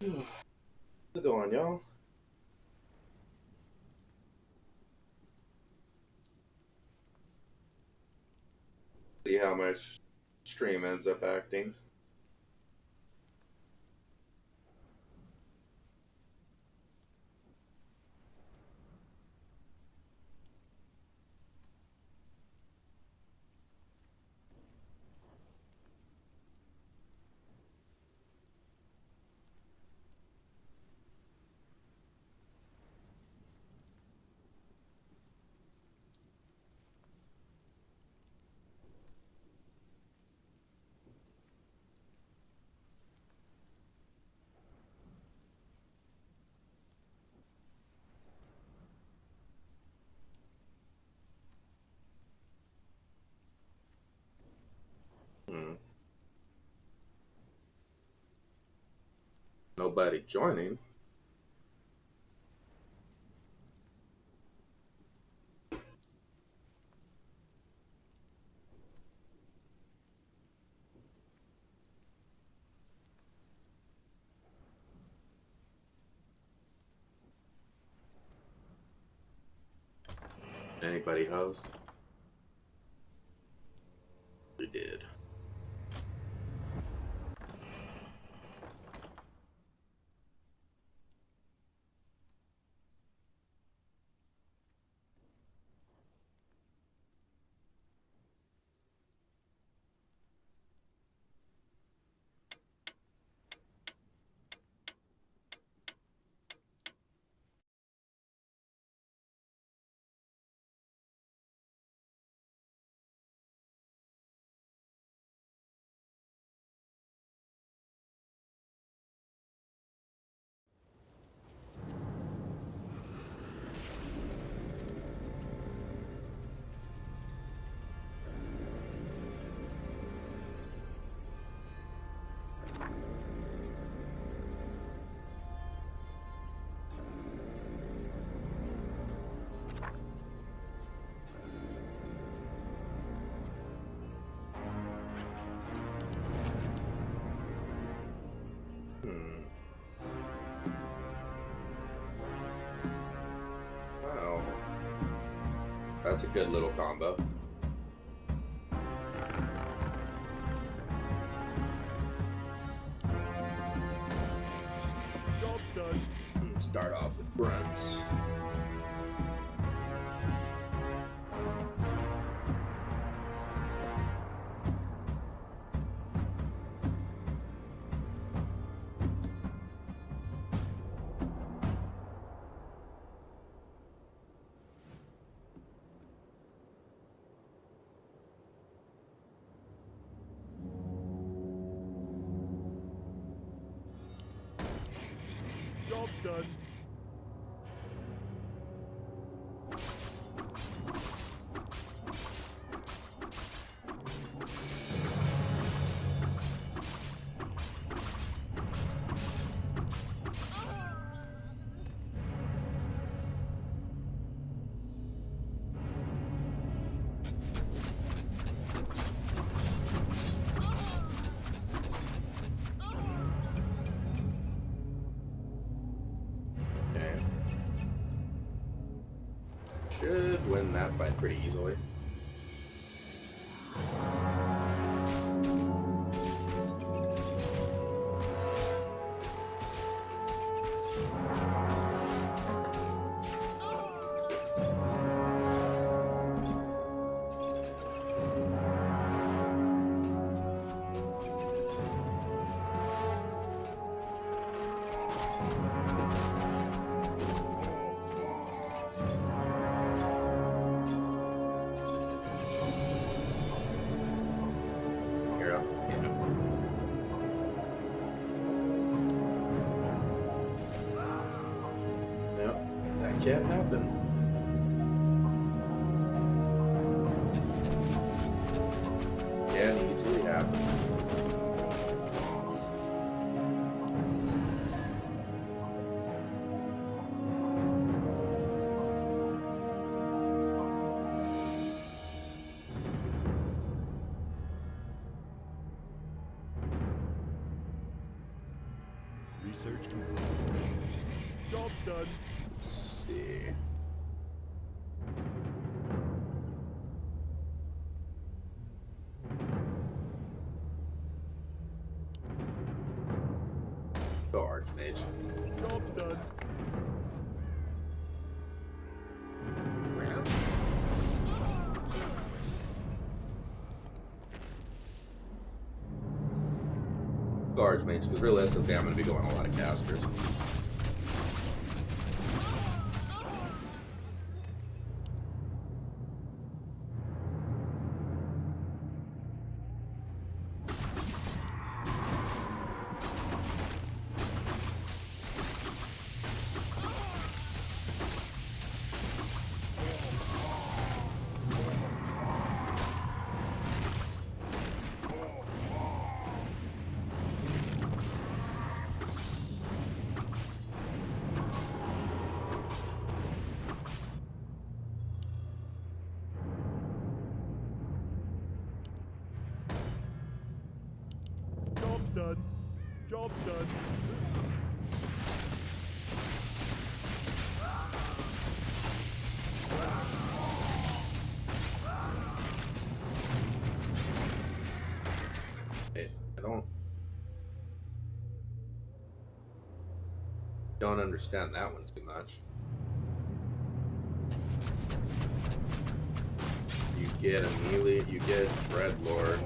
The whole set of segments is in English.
How's it going, y'all? See how my stream ends up acting. Hmm. Nobody joining. Anybody host? We did. Hmm. Wow. That's a good little combo. Job's done. Start off with grunts. Job's done. Okay. Should win that fight pretty easily. Hero. Yeah. Yep. That can happen. Can easily happen. Research complete. Job's done. Let's see. Go Archmage. Job's done. Go Archmage, because realistically I'm going to be going a lot of casters. Job's done. Job's done. I don't understand that one too much. You get Amelia, you get Dreadlord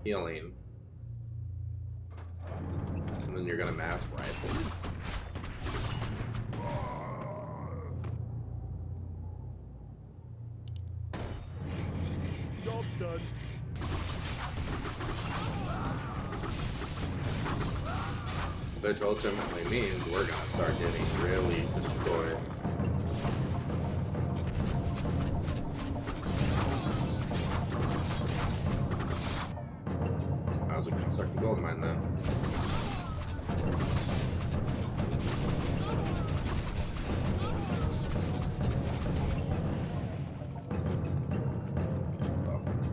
healing, and then you're gonna mass rifle. Job's done. Which ultimately means we're gonna start getting really destroyed. I was gonna suck the gold mine then.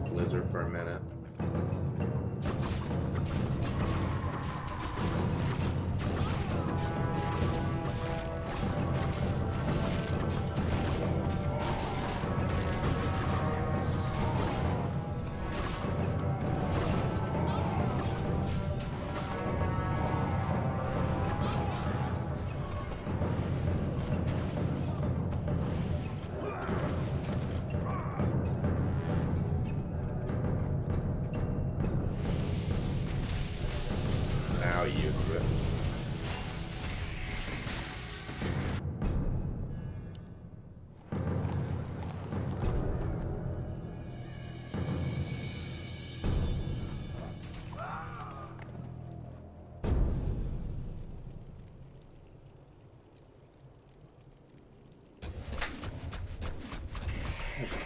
Blizzard for a minute. Now he uses it.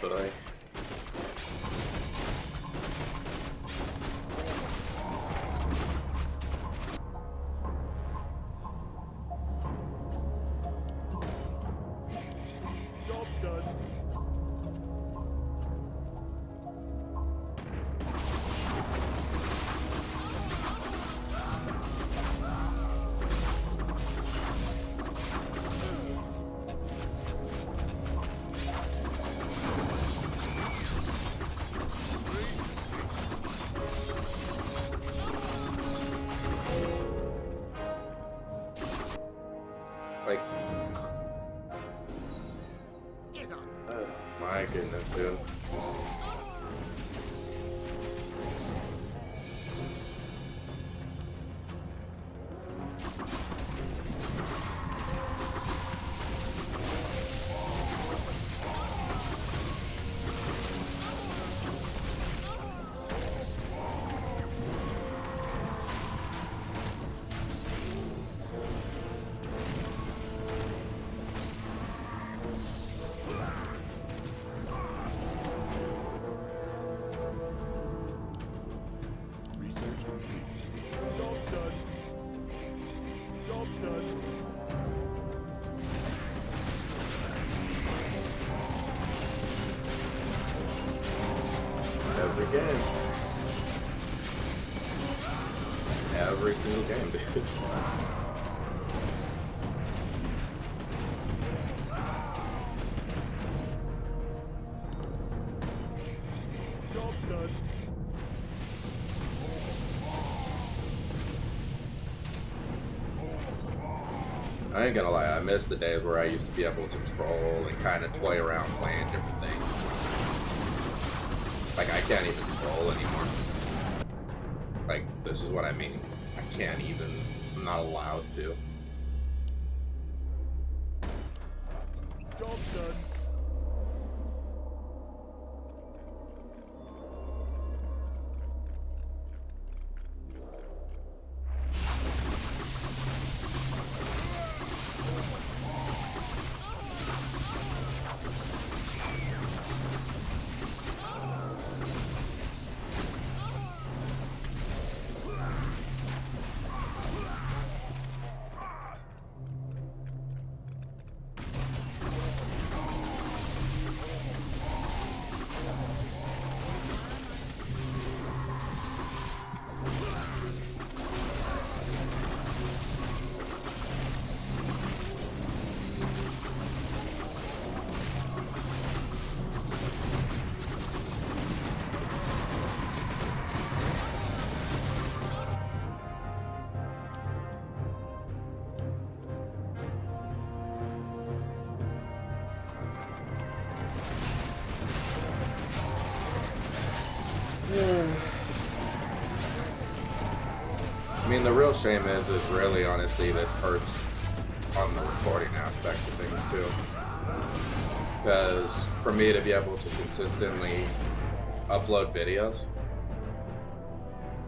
But Job's done. like, my goodness, dude. Research complete. Job's done. Job's done. Every game. every single game, dude. Job's done. I ain't gonna lie, I miss the days where I used to be able to troll and kind of toy around playing different things. Like, I can't even troll anymore. Like, this is what I mean. I can't even, I'm not allowed to. Job's done. I mean, the real shame is really honestly this hurts on the recording aspects of things too. Because for me to be able to consistently upload videos,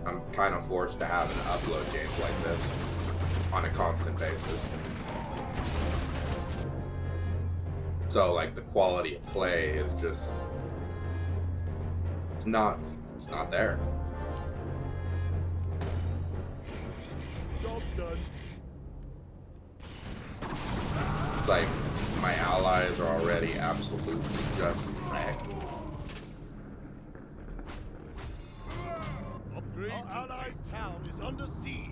I'm kind of forced to have and upload games like this on a constant basis. So like the quality of play is just, it's not there. Job's done. It's like my allies are already absolutely just wrecked. Upgrade. Our allies' town is under siege.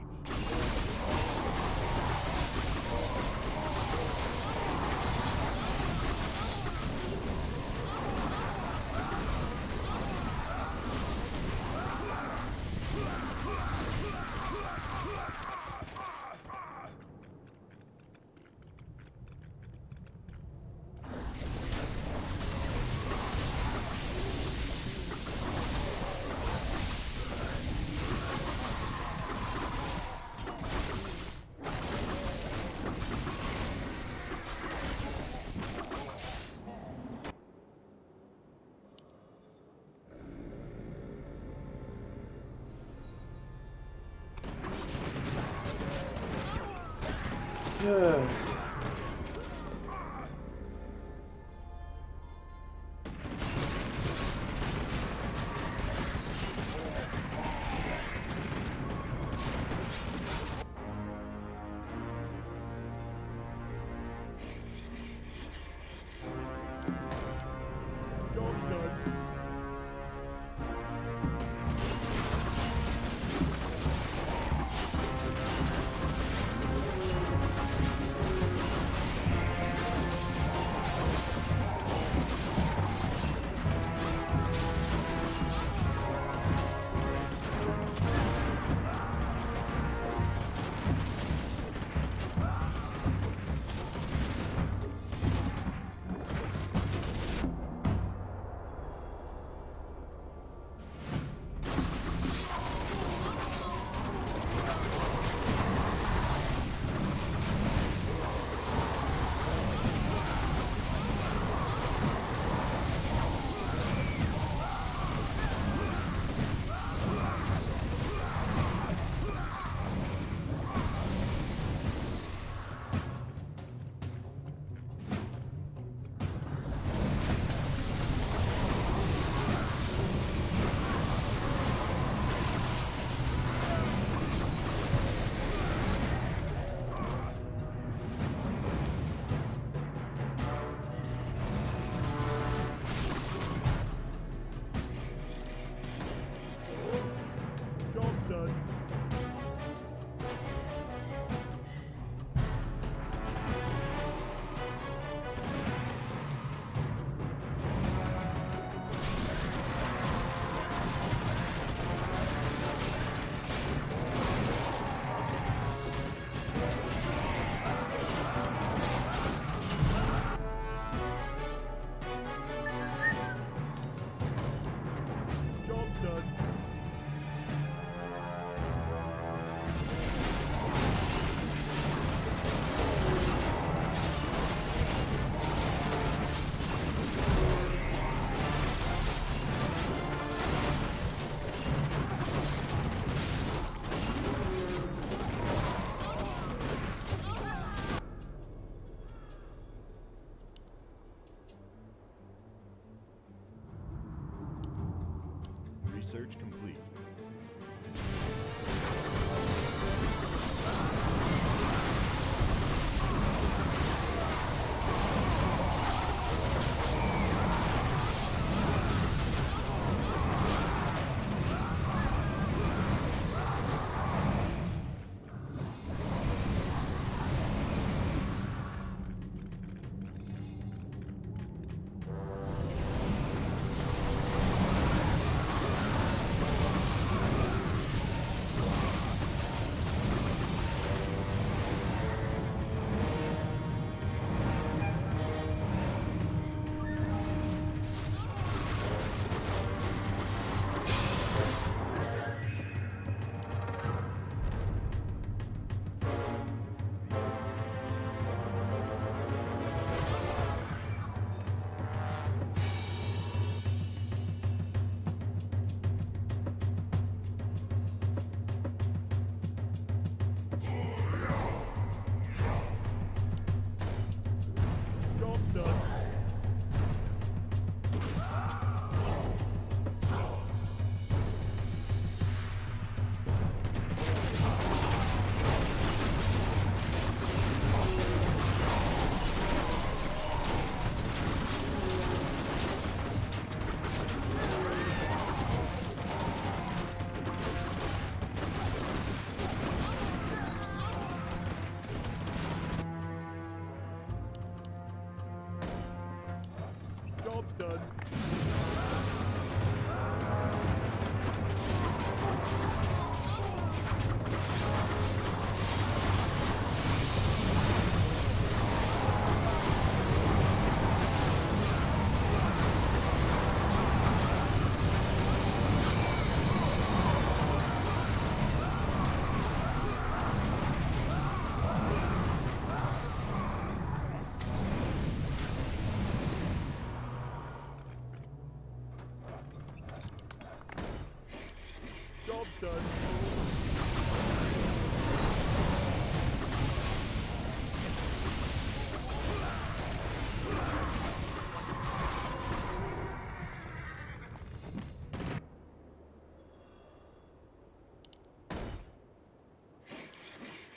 Job's done. Research complete. Job's done. Job's done. Job's done.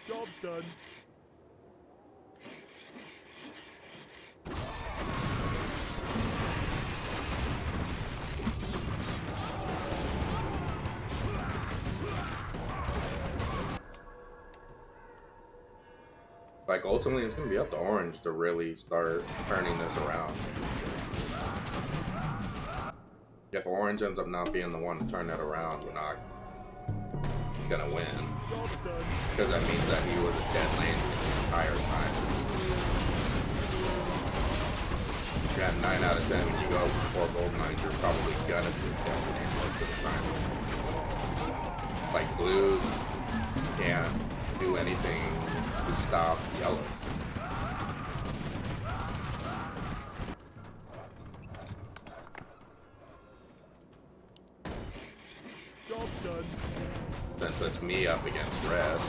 Job's done. Like, ultimately, it's gonna be up to Orange to really start turning this around. If Orange ends up not being the one to turn that around, we're not gonna win. Job's done. Because that means that he was a dead lane the entire time. If you had 9 out of 10 when you go for 4 gold mines, you're probably gonna be a dead lane most of the time. Like, blues can't do anything to stop yellow. Job's done. Then puts me up against red.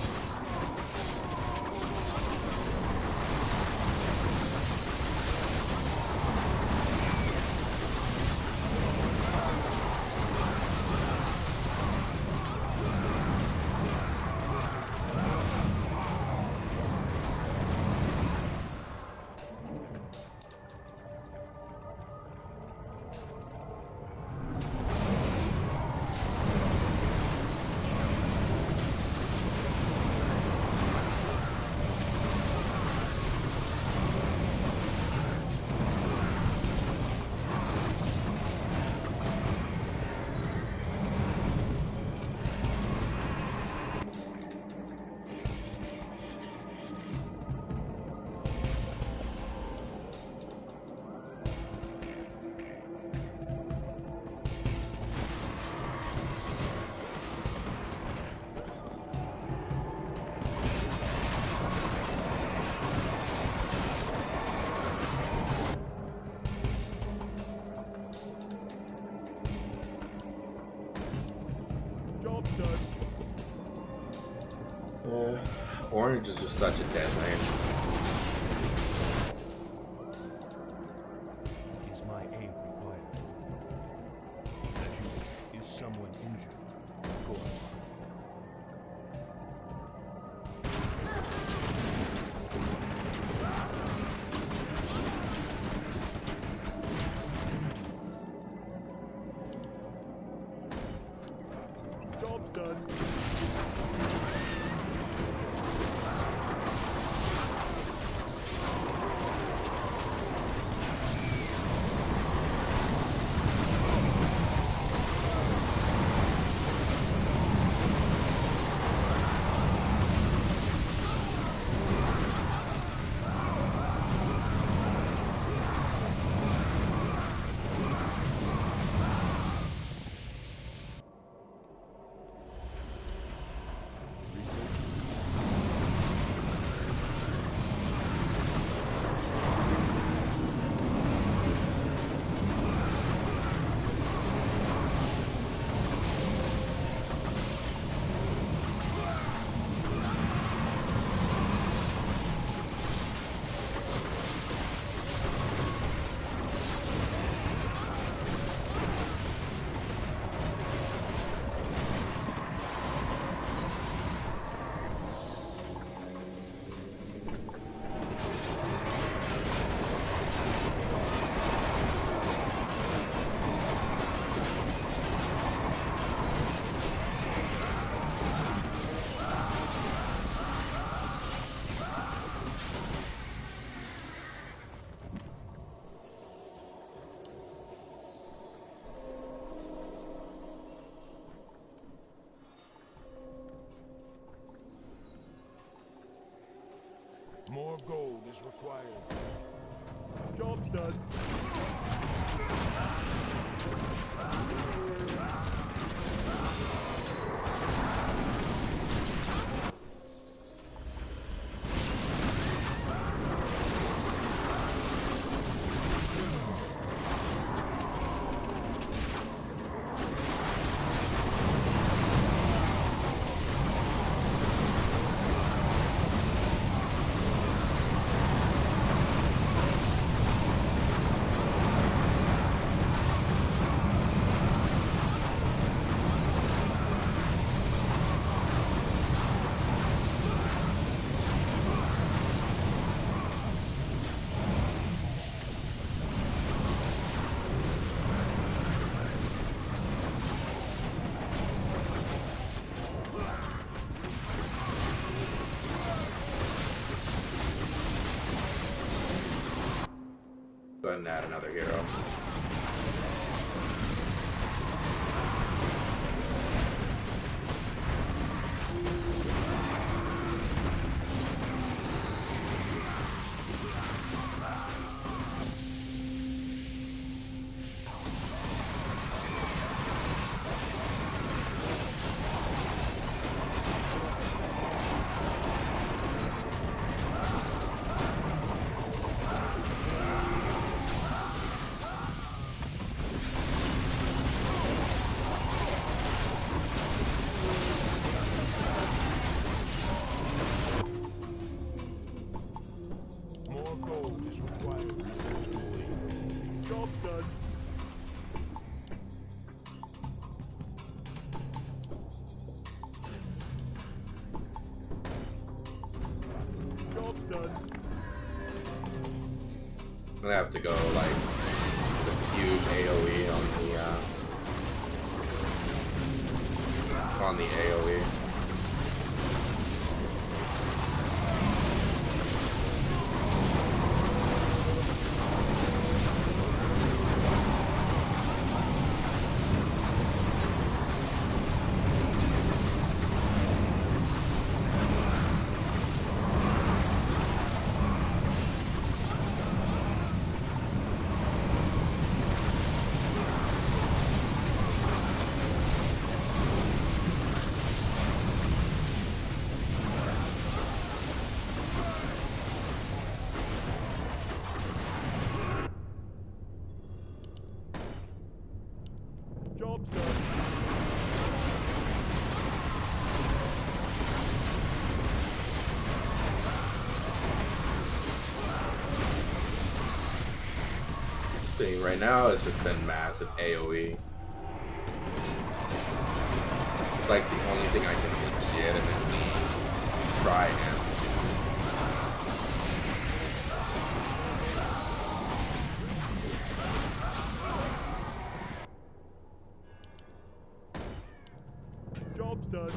Job's done. Orange is just such a dead lane. Is my aid required? That you is someone Job's done. More gold is required. Job's done. Go ahead and add another hero. More gold is required. Research complete. Job's done. Job's done. I'm gonna have to go like just huge AoE on the AoE. Job's done. Thing right now it's just been massive AoE. It's like the only thing I can legitimately try and Job's done.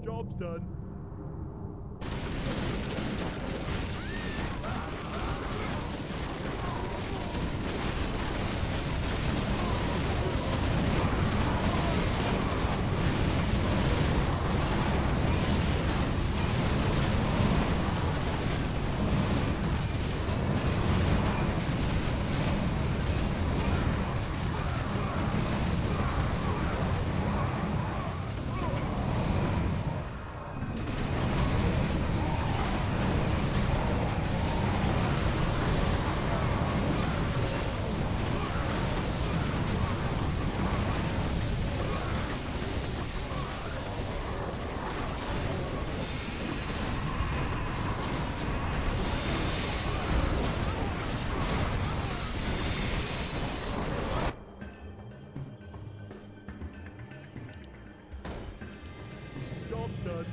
Job's done. Job's done.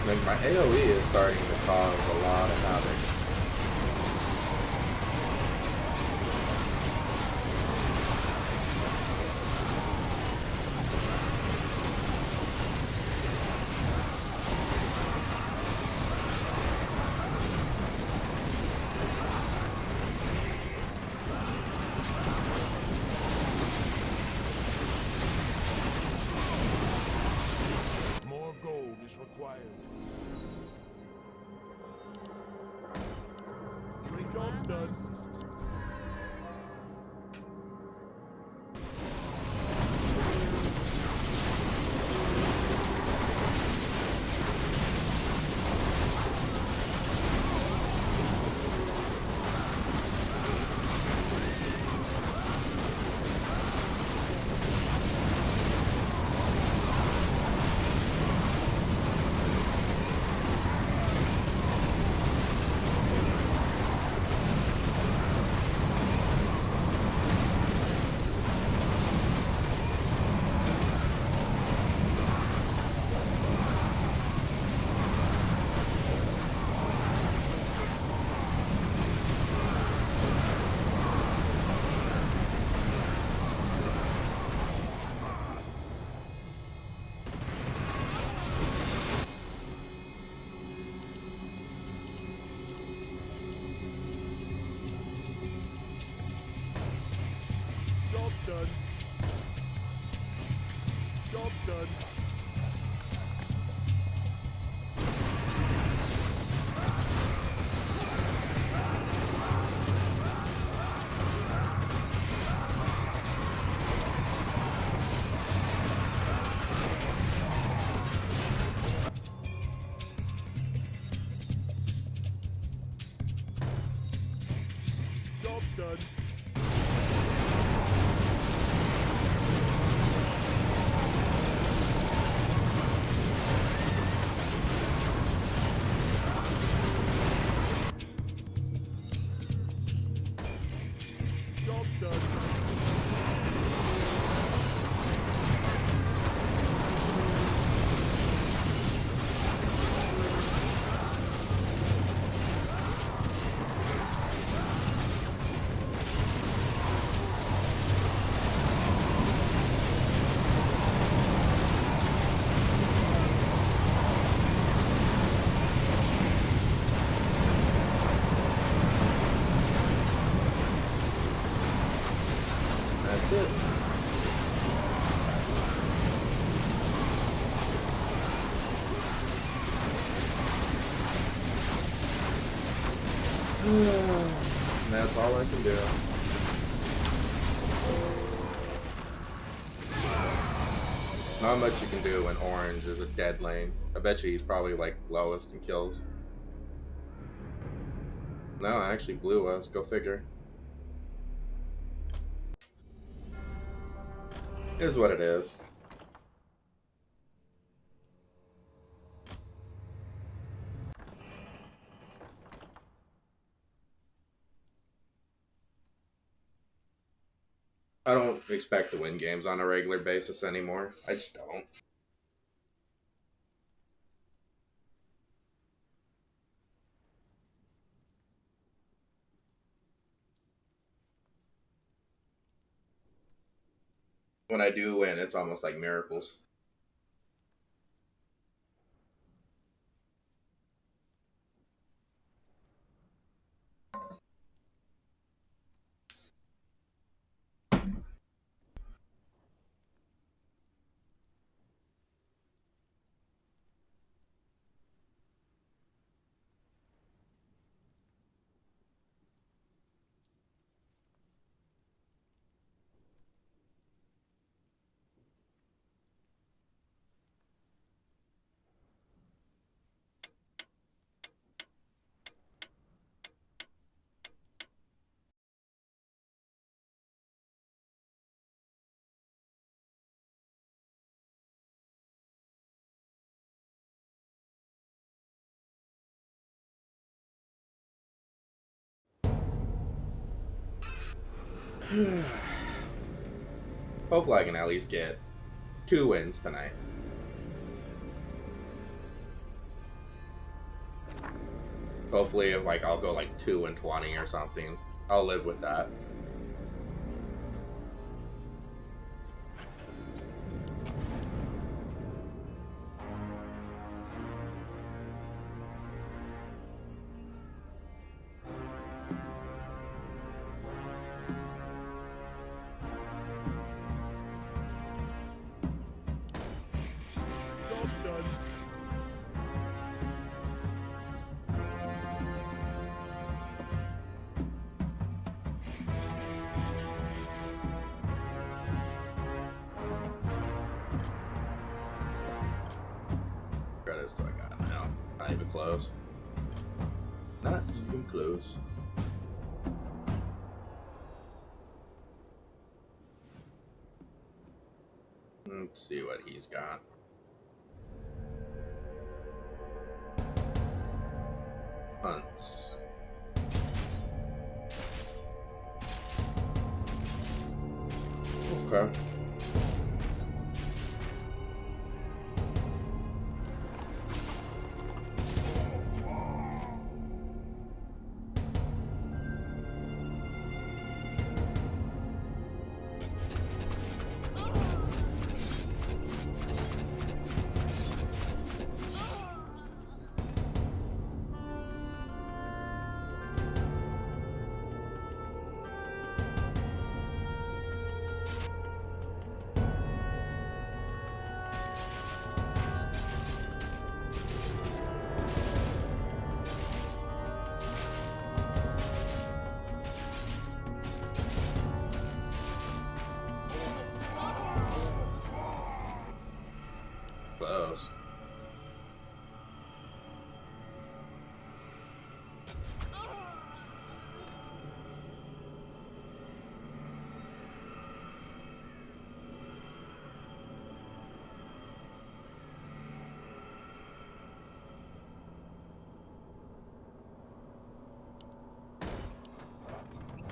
Like my AoE is starting to cause a lot of havoc. More gold is required. Job's done. Job's done. Job's done. Job's done. Job's done. That's it. And that's all I can do. Not much you can do when orange is a dead lane. I bet you he's probably like lowest in kills. No, actually blue was. Go figure. It is what it is. expect to win games on a regular basis anymore. I just don't. When I do win, it's almost like miracles. Hopefully I can at least get 2 wins tonight. Hopefully, like, I'll go like 2-20 or something. I'll live with that. Job done. Credits do I got now? Not even close. Not even close. Let's see what he's got. Hunts. Okay. Close.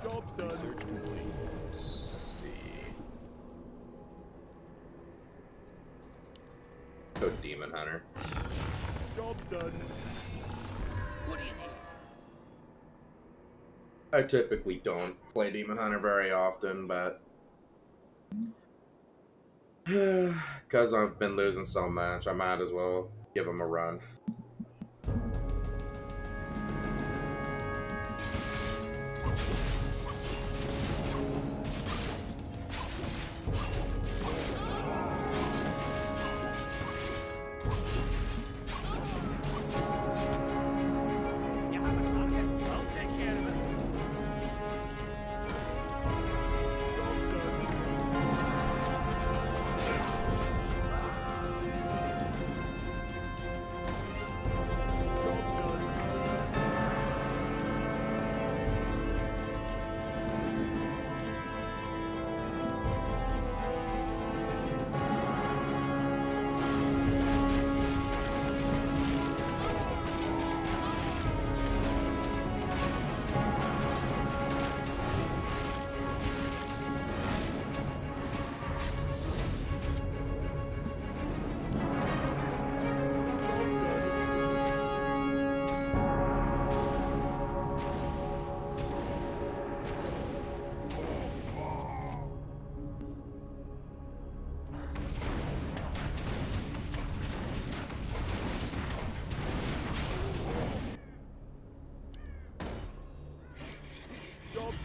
Job done. Research complete. Let's see. Go Demon Hunter. Job done. What do you need? I typically don't play Demon Hunter very often, but because I've been losing so much, I might as well give him a run. You have a target? I'll take care of it. Job done.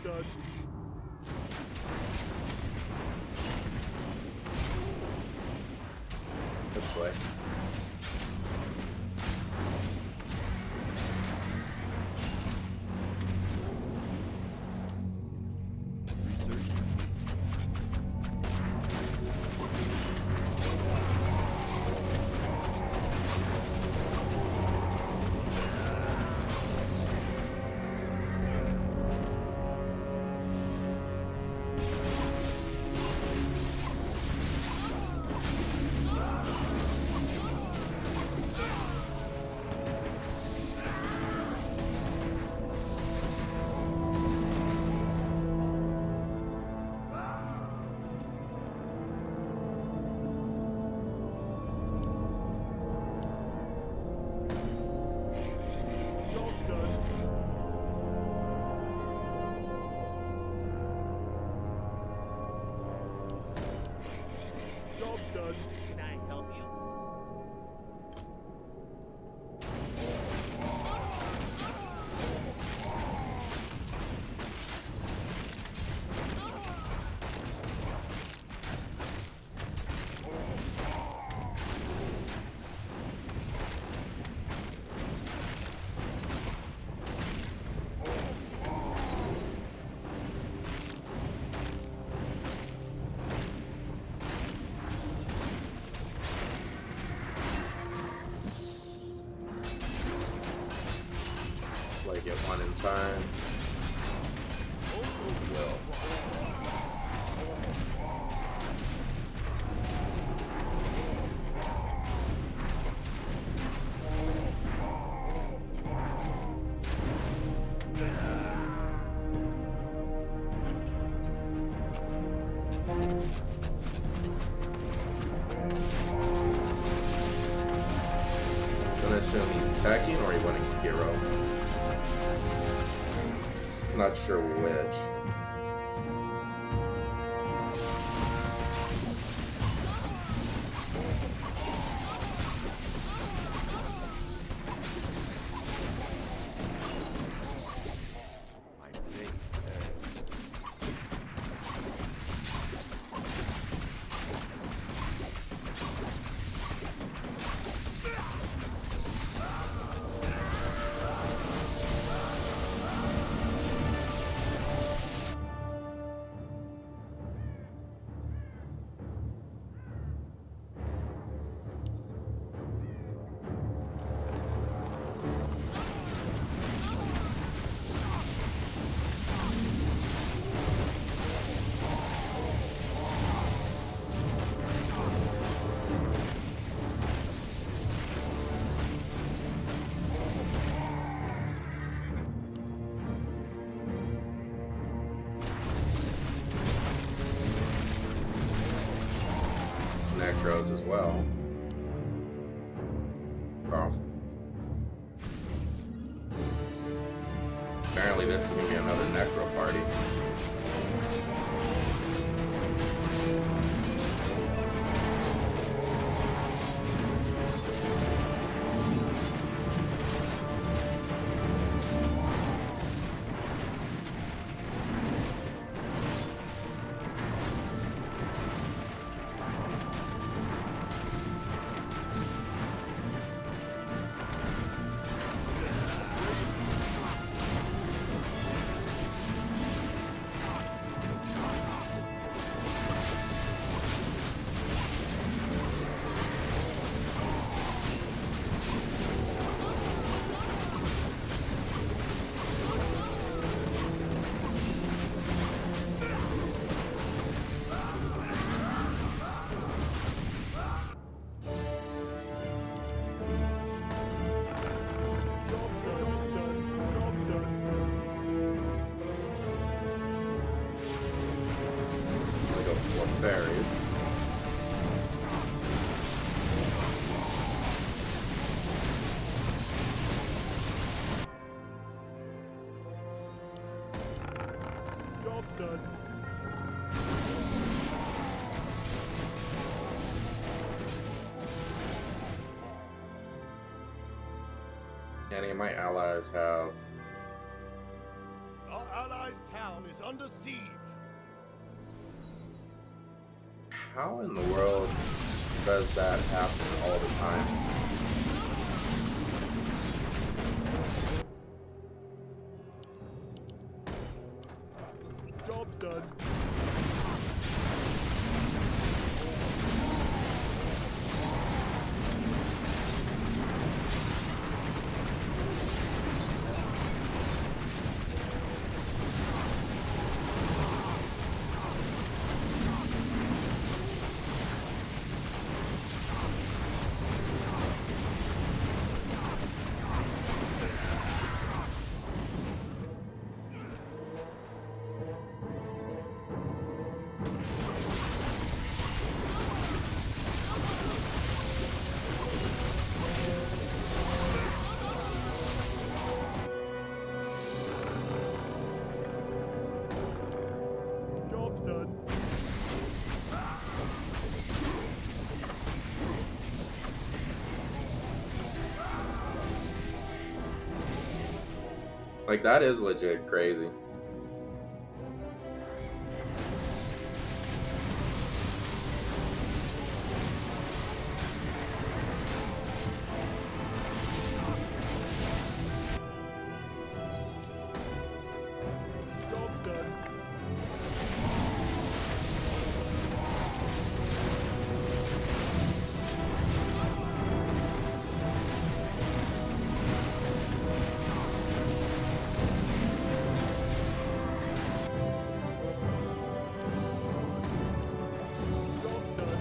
done. This way. Research complete. Job's done. Job's done. Can I help you? Like get one in time. I'm gonna assume he's attacking or he wanting to hero. Not sure which. I think. Necros as well. Oh. Apparently this is gonna be another Necro party. Berries. Job's done. Any of my allies have Our allies' town is under siege. How in the world does that happen all the time? Job's done. Job's done. Like, that is legit crazy. Job's done. Job's done.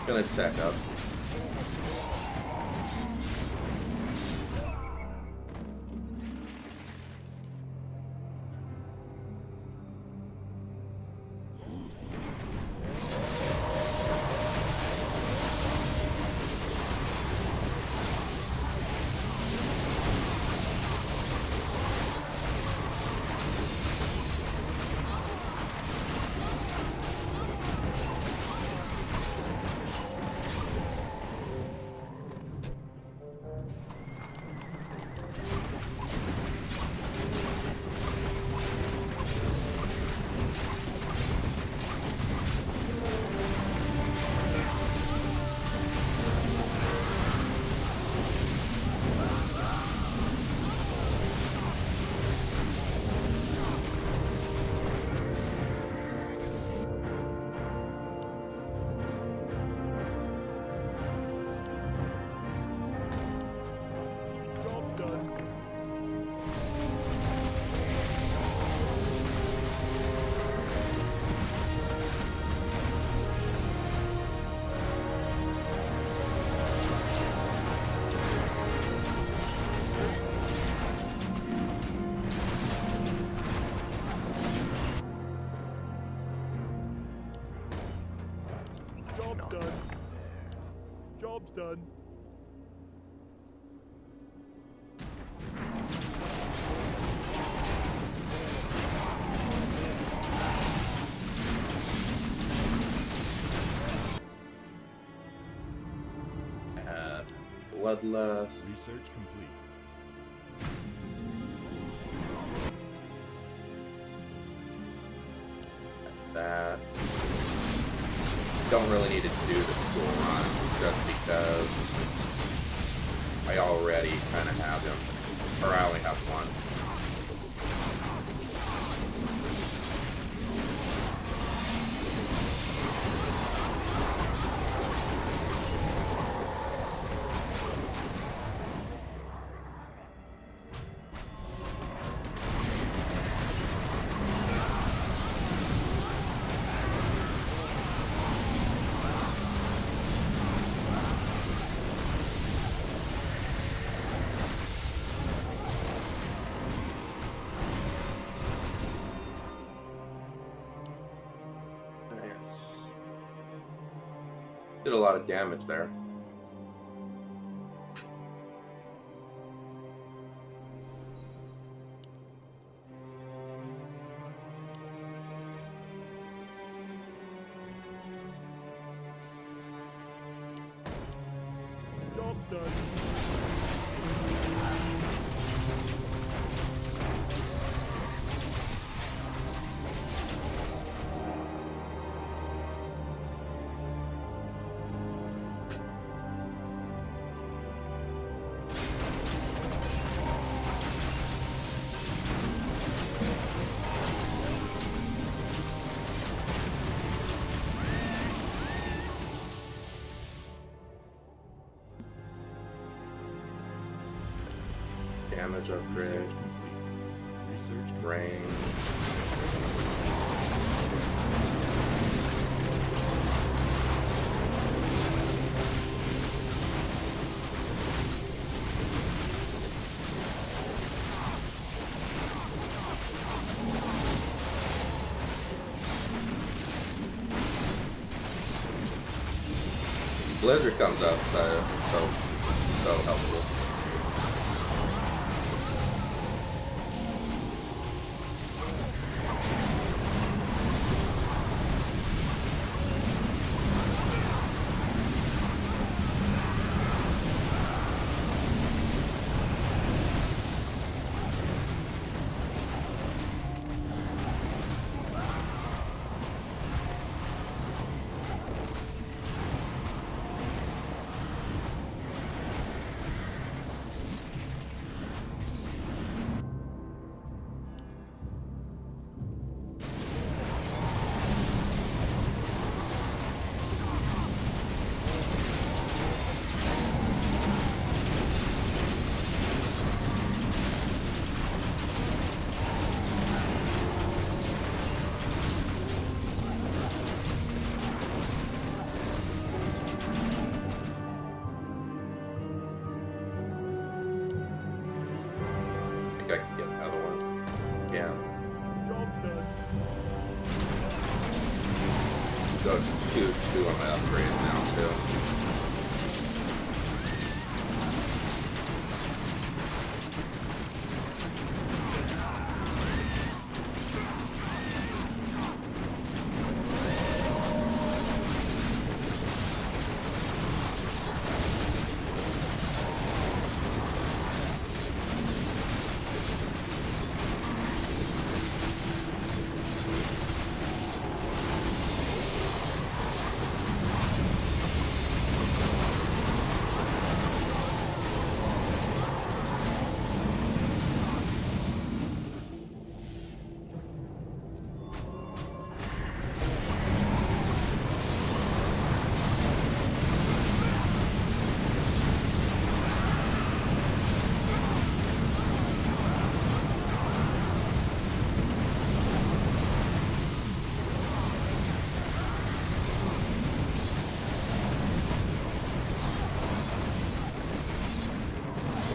Gonna tech up. Job's done. Job's done. Job's done. Bloodlust. Research complete. That. Don't really need to do the cool run just because I already kind of have him, or I only have one. Did a lot of damage there. Job's done. Damage upgrade. Research complete. Research complete. Range. Blizzard comes up, so helpful. I think I can get another one. Yeah. Job's done. Go to 2 on my upgrades now too.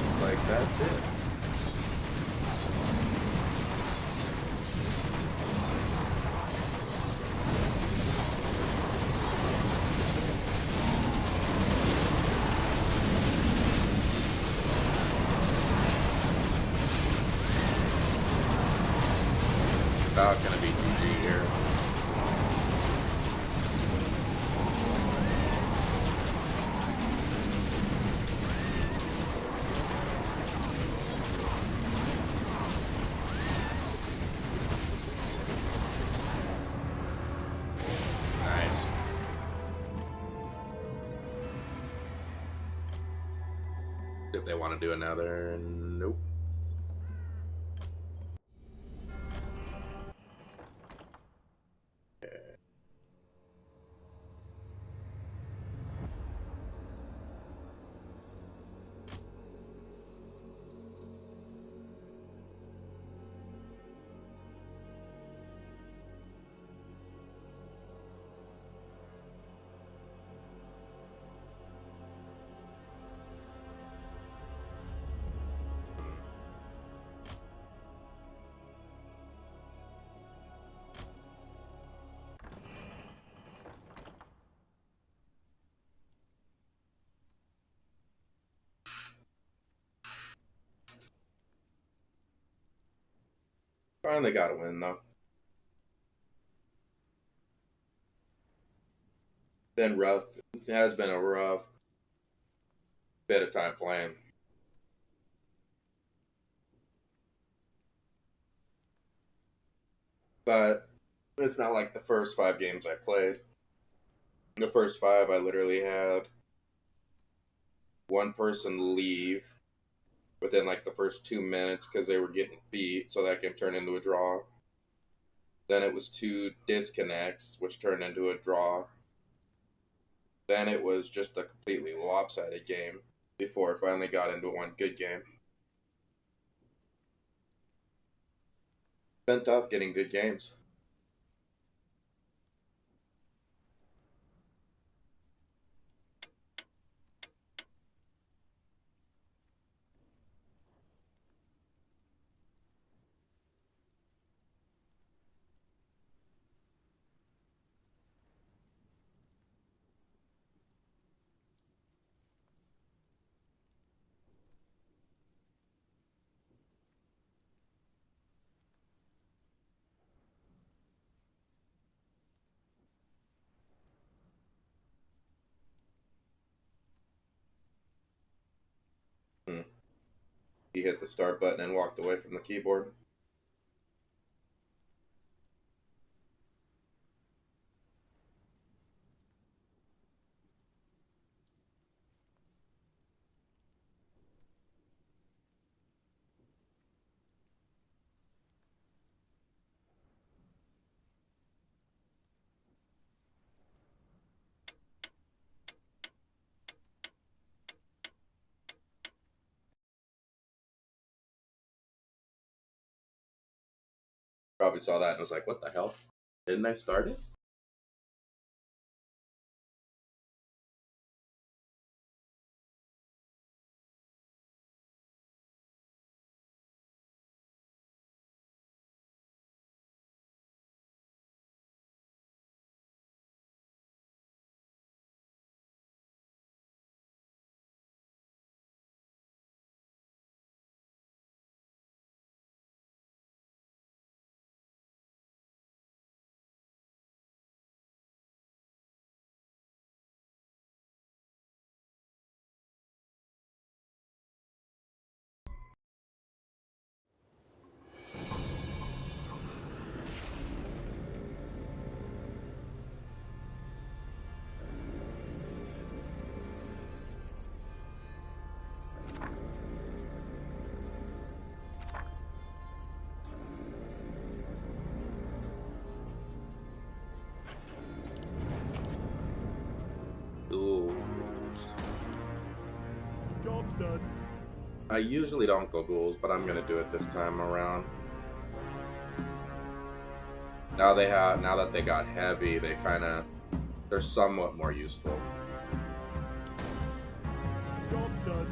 Looks like that's it. About gonna be GG here. Nice. If they want to do another, nope. Finally got a win though. Been rough. It has been a rough bit of time playing. But it's not like the first 5 games I played. The first 5, I literally had one person leave within like the first 2 minutes because they were getting beat, so that can turn into a draw. Then it was 2 disconnects, which turned into a draw. Then it was just a completely lopsided game before it finally got into one good game. Been tough getting good games. He hit the start button and walked away from the keyboard. Probably saw that and was like, what the hell? Didn't I start it? Ooh. Job's done. I usually don't go ghouls, but I'm gonna do it this time around. Now that they got heavy, they're somewhat more useful. Job's done.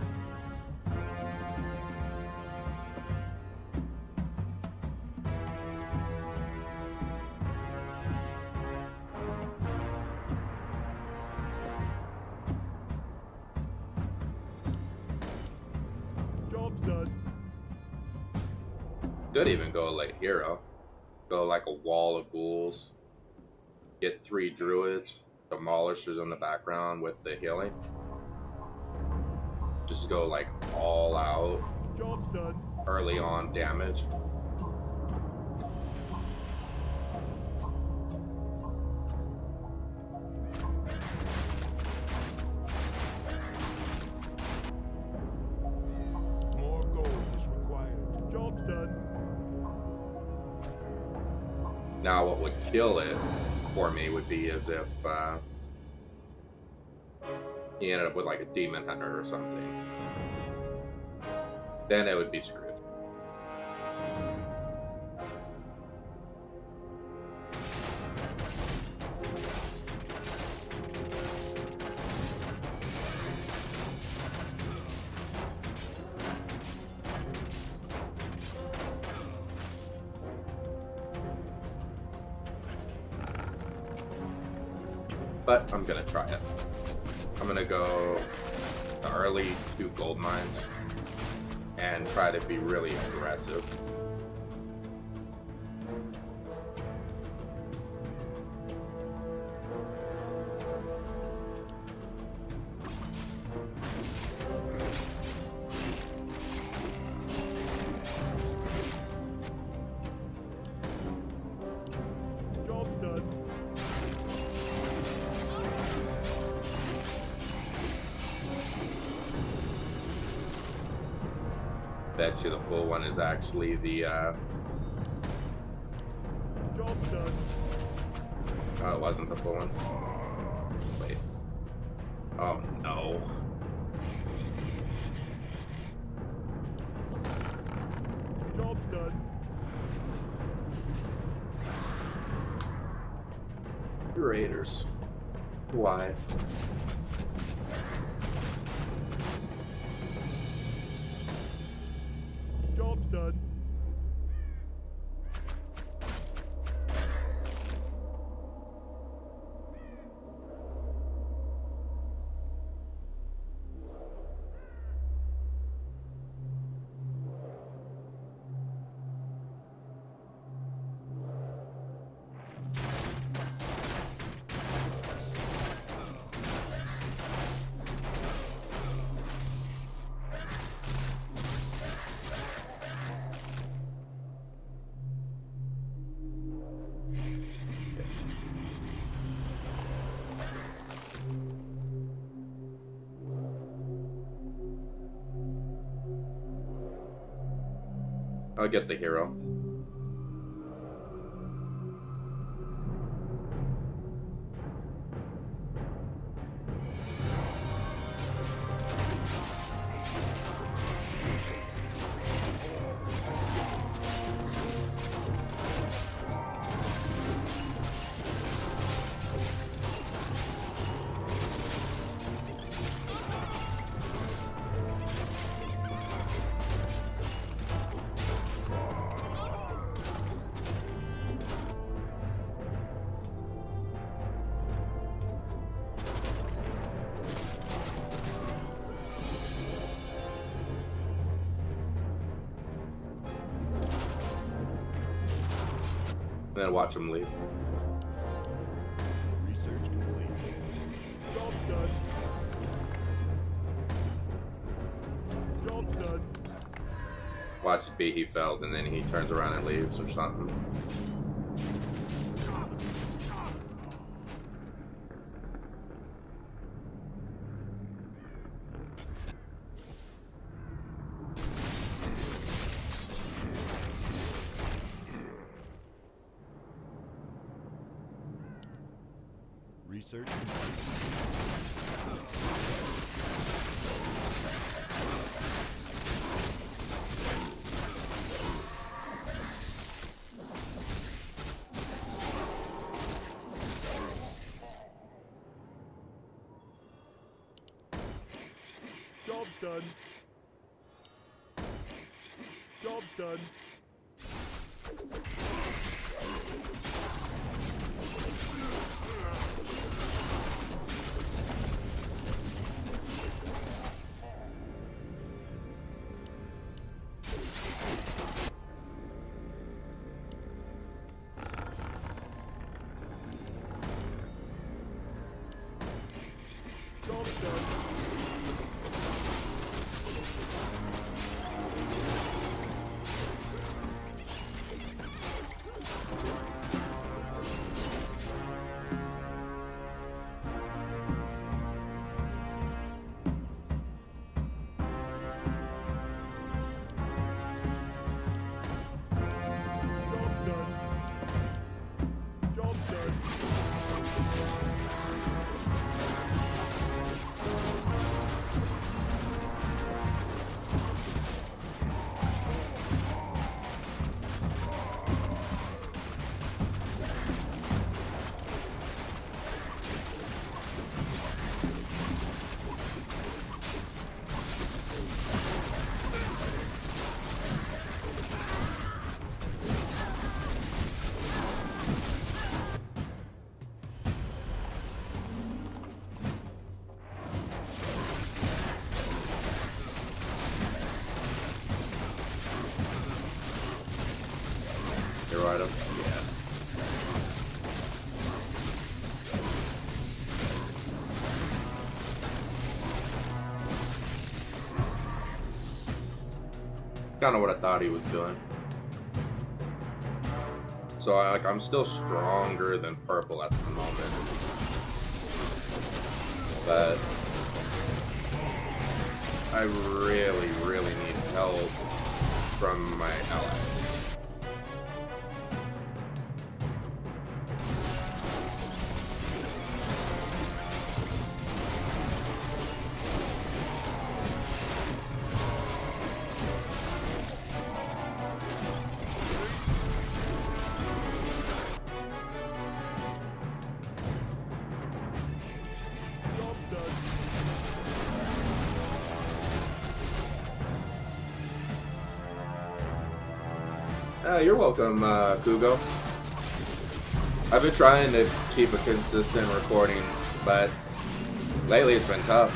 Job's done. Could even go late hero. Go like a wall of ghouls. Get 3 druids, demolishers in the background with the healing. Just go like all out Job's done. early on damage. More gold is required. Job's done. Now what would kill it for me would be as if he ended up with like a demon hunter or something. Then it would be screwed. But I'm gonna try it. I'm gonna go the early 2 gold mines and try to be really aggressive. Bet you the full one is actually the, Job's done. oh, it wasn't the full one. Wait. Oh, no. Job's done. Raiders. Why? Job's done. I'll get the hero. And then watch him leave. Research complete. Job's done. Job's done. Watch it be he failed, and then he turns around and leaves or something. Research. Job's done. Job's done. Job's done. Job's done. Job's done. Hero item? Yeah. Kind of what I thought he was doing. So I'm still stronger than purple at the moment, but I really need help from my allies. Job done. You're welcome, Kugo. I've been trying to keep a consistent recordings, but lately it's been tough.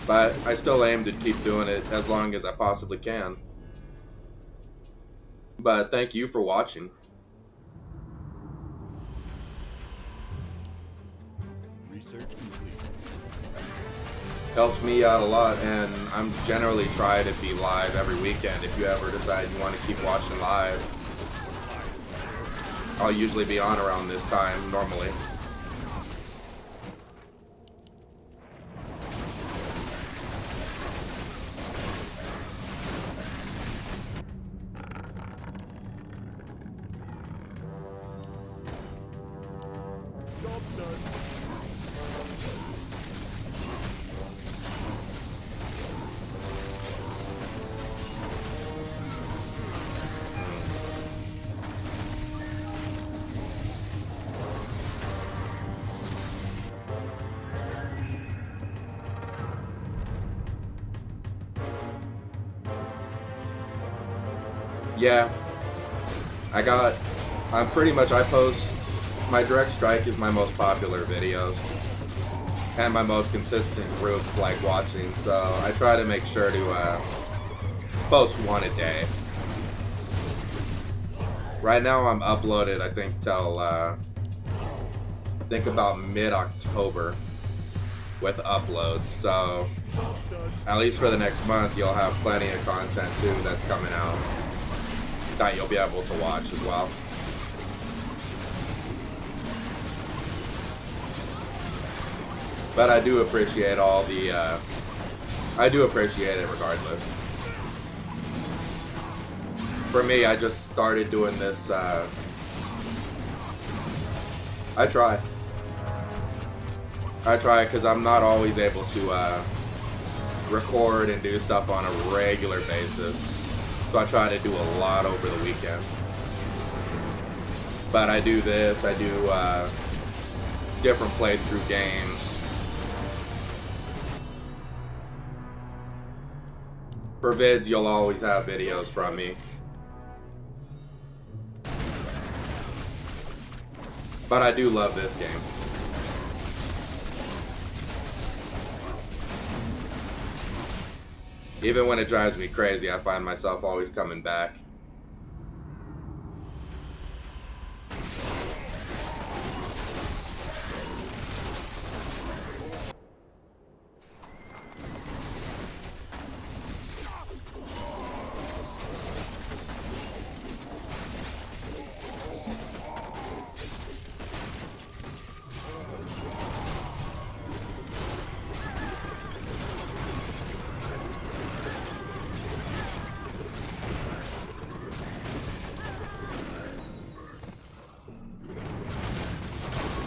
But I still aim to keep doing it as long as I possibly can. But thank you for watching. Research complete. Helps me out a lot, and I'm generally trying to be live every weekend. If you ever decide you want to keep watching live, I'll usually be on around this time normally. Job done. Yeah, I'm pretty much, I post, my Direct Strike is my most popular videos and my most consistent group like watching, so I try to make sure to post one a day. Right now I'm uploaded, I think, till about mid-October with uploads, so at least for the next month you'll have plenty of content too that's coming out that you'll be able to watch as well. But I do appreciate all the, I do appreciate it regardless. For me, I just started doing this, I try because I'm not always able to record and do stuff on a regular basis. So I try to do a lot over the weekend. But I do this, I do different playthrough games. For vids, you'll always have videos from me. But I do love this game. Even when it drives me crazy, I find myself always coming back.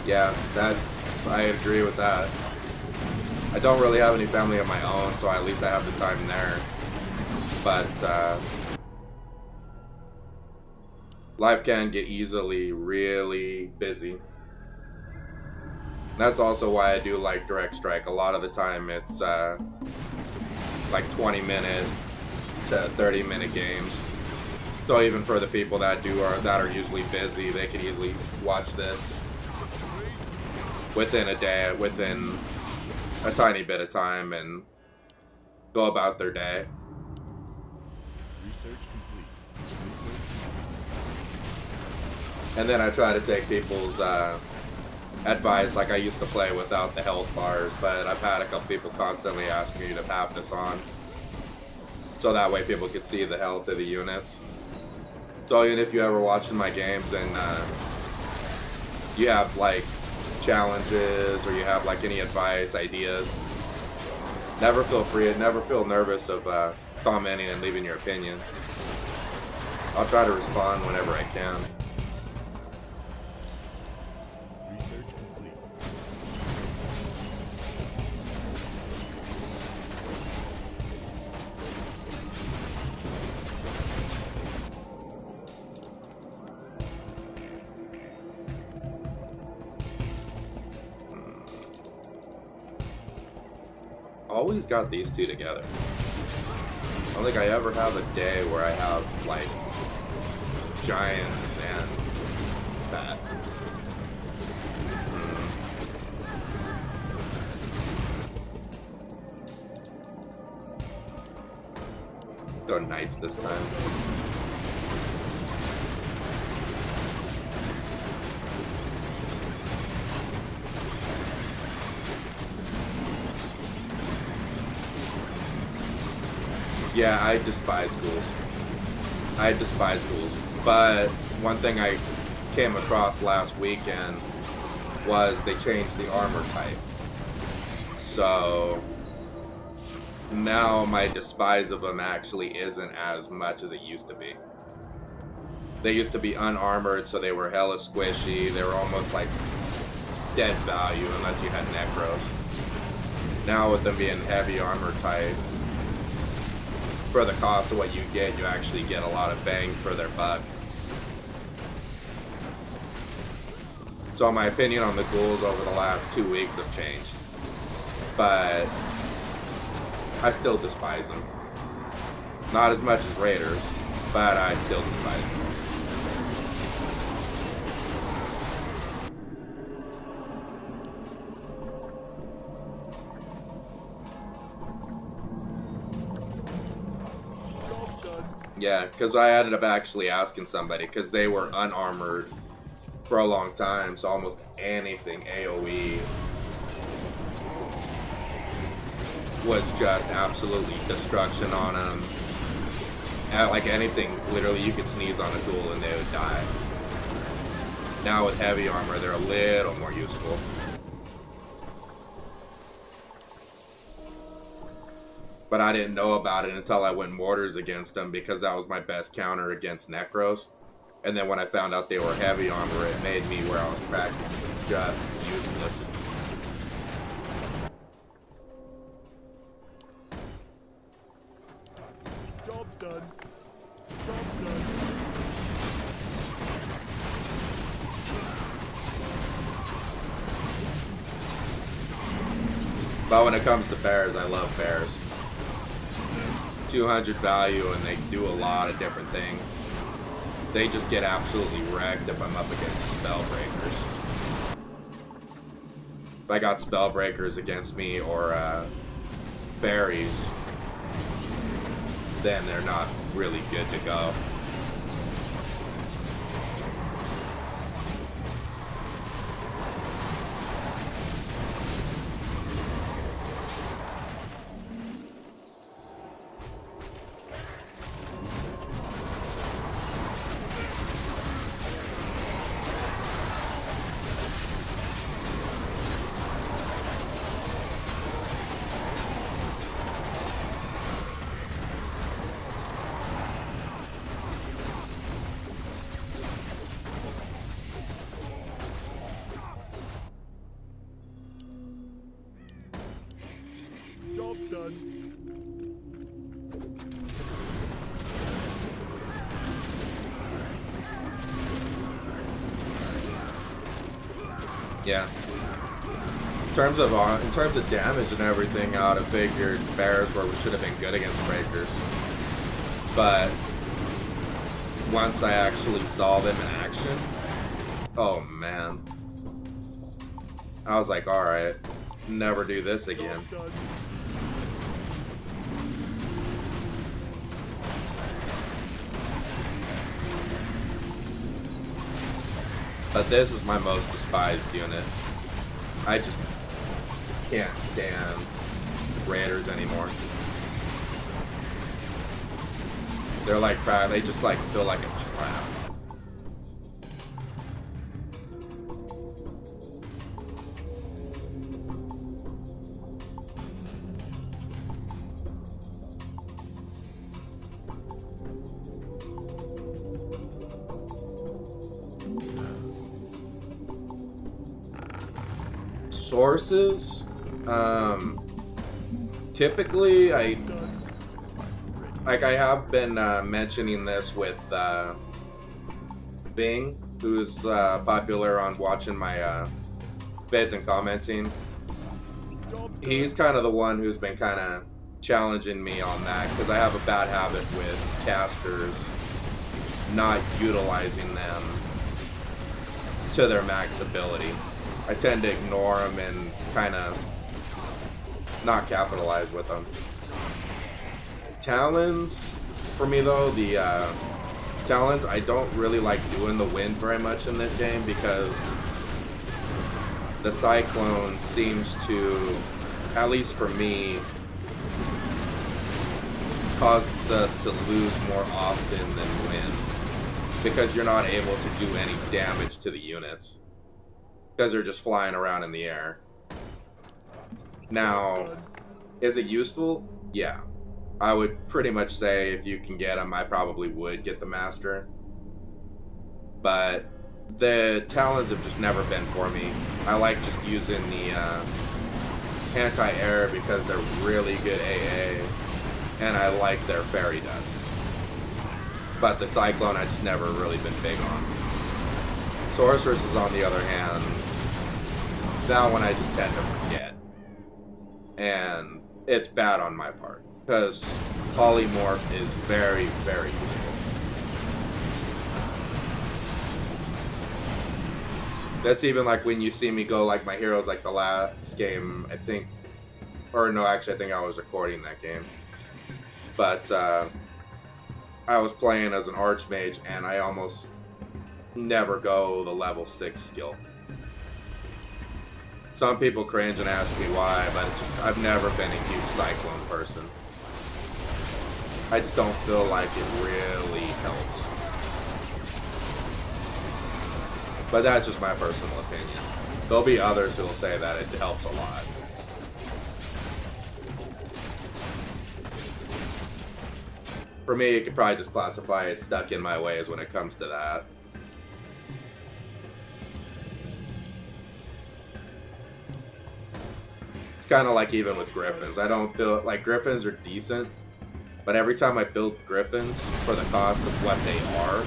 Yeah, I agree with that. I don't really have any family of my own, so at least I have the time there. But life can get easily really busy. That's also why I do like Direct Strike. A lot of the time it's like 20-minute to 30-minute games. So even for the people that are usually busy, they can easily watch this within a day, within a tiny bit of time, and go about their day. Research complete. And then I try to take people's advice. Like I used to play without the health bars, but I've had a couple people constantly ask me to have this on, so that way people could see the health of the units. So even if you ever watching my games and you have like challenges or you have like any advice, ideas, never feel nervous of commenting and leaving your opinion. I'll try to respond whenever I can. Research complete. Always got these two together. I don't think I ever have a day where I have like giants and that. Go knights this time. Yeah, I despise schools. I despise schools. But one thing I came across last weekend was they changed the armor type. So now my despise of them actually isn't as much as it used to be. They used to be unarmored, so they were hella squishy. They were almost like dead value unless you had necros. Now with them being heavy armor type, for the cost of what you get, you actually get a lot of bang for their buck. So my opinion on the ghouls over the last 2 weeks have changed. But I still despise them. Not as much as raiders, but I still despise them. Yeah, because I ended up actually asking somebody, because they were unarmored for a long time, so almost anything AoE was just absolutely destruction on them. And like anything, literally you could sneeze on a ghoul and they would die. Now with heavy armor, they're a little more useful. But I didn't know about it until I went mortars against them, because that was my best counter against necros. And then when I found out they were heavy armor, it made me where I was practically just useless. Job's done. Job's done. But when it comes to bears, I love bears. 200 value, and they do a lot of different things. They just get absolutely wrecked if I'm up against spellbreakers. If I got spellbreakers against me or fairies, then they're not really good to go. Job's done. Yeah. In terms of damage and everything, I would have figured bears should have been good against breakers. But once I actually saw them in action, oh man, I was like, all right, never do this again. Job's done. But this is my most despised unit. I just can't stand raiders anymore. They're like crap. They just like feel like a trap. Sources, typically I have been mentioning this with Bing, who's popular on watching my vids and commenting. He's kind of the one who's been kind of challenging me on that, because I have a bad habit with casters not utilizing them to their max ability. I tend to ignore them and kind of not capitalize with them. Talons, for me though, the Talons, I don't really like doing the wind very much in this game, because the Cyclone seems to, at least for me, causes us to lose more often than win, because you're not able to do any damage to the units because they're just flying around in the air. Now, is it useful? Yeah. I would pretty much say if you can get them, I probably would get the Master. But the Talons have just never been for me. I like just using the anti-air because they're really good AA, and I like their fairy dust. But the Cyclone I just never really been big on. Sorceress, on the other hand, that one I just tend to forget. And it's bad on my part, because Polymorph is very, very useful. That's even like when you see me go like my heroes, like the last game, I think, or no, actually I think I was recording that game. But I was playing as an Archmage, and I almost never go the level 6 skill. Some people cringe and ask me why, but it's just, I've never been a huge Cyclone person. I just don't feel like it really helps. But that's just my personal opinion. There'll be others who will say that it helps a lot. For me, you could probably just classify it stuck in my ways when it comes to that. It's kind of like even with Griffins. I don't feel like Griffins are decent, but every time I build Griffins for the cost of what they are,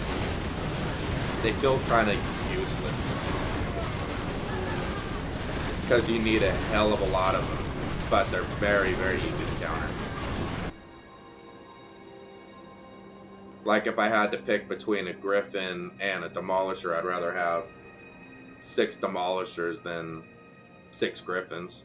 they feel kind of useless to me. Because you need a hell of a lot of them, but they're very, very easy to counter. Like if I had to pick between a Griffin and a Demolisher, I'd rather have 6 Demolishers than 6 Griffins.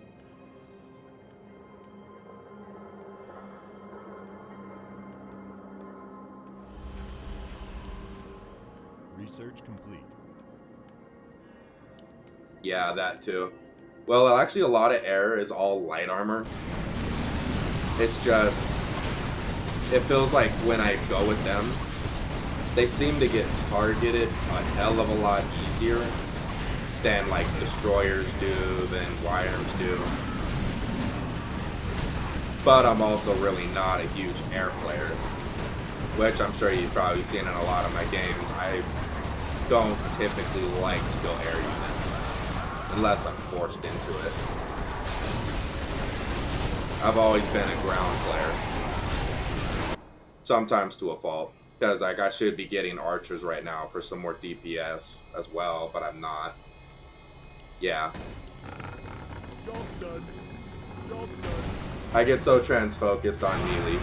Research complete. Yeah, that too. Well, actually a lot of air is all light armor. It's just, it feels like when I go with them, they seem to get targeted a hell of a lot easier than like destroyers do, than Wyverns do. But I'm also really not a huge air player, which I'm sure you've probably seen in a lot of my games. I don't typically like to go air units unless I'm forced into it. I've always been a ground player. Sometimes to a fault, because like I should be getting archers right now for some more DPS as well, but I'm not. Yeah. Job's done. Job's done. I get so trans-focused on melee,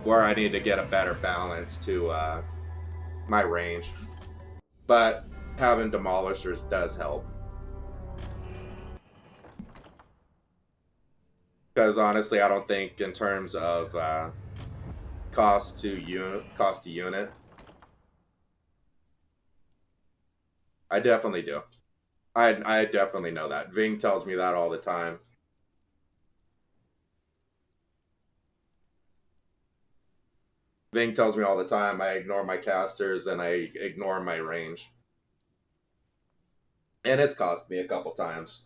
where I need to get a better balance to my range. But having Demolishers does help. Because honestly, I don't think in terms of cost to unit, I definitely do. I definitely know that. Ving tells me that all the time. Ving tells me all the time I ignore my casters and I ignore my range. And it's cost me a couple times.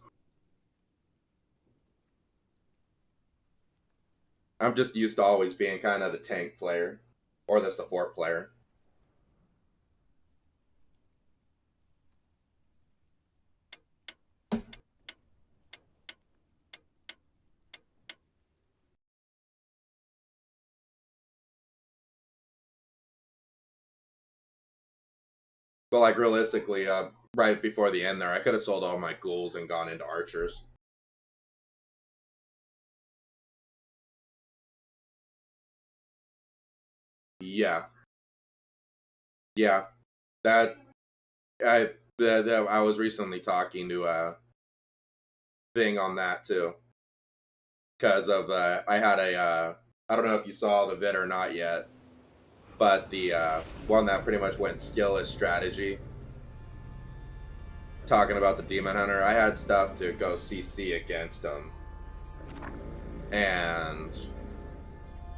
I'm just used to always being kind of the tank player or the support player. But like realistically, right before the end there, I could have sold all my ghouls and gone into archers. Yeah, yeah. That I was recently talking to a thing on that too, because of I had a I don't know if you saw the vid or not yet, but the one that pretty much went skillless strategy, talking about the demon hunter. I had stuff to go CC against him, and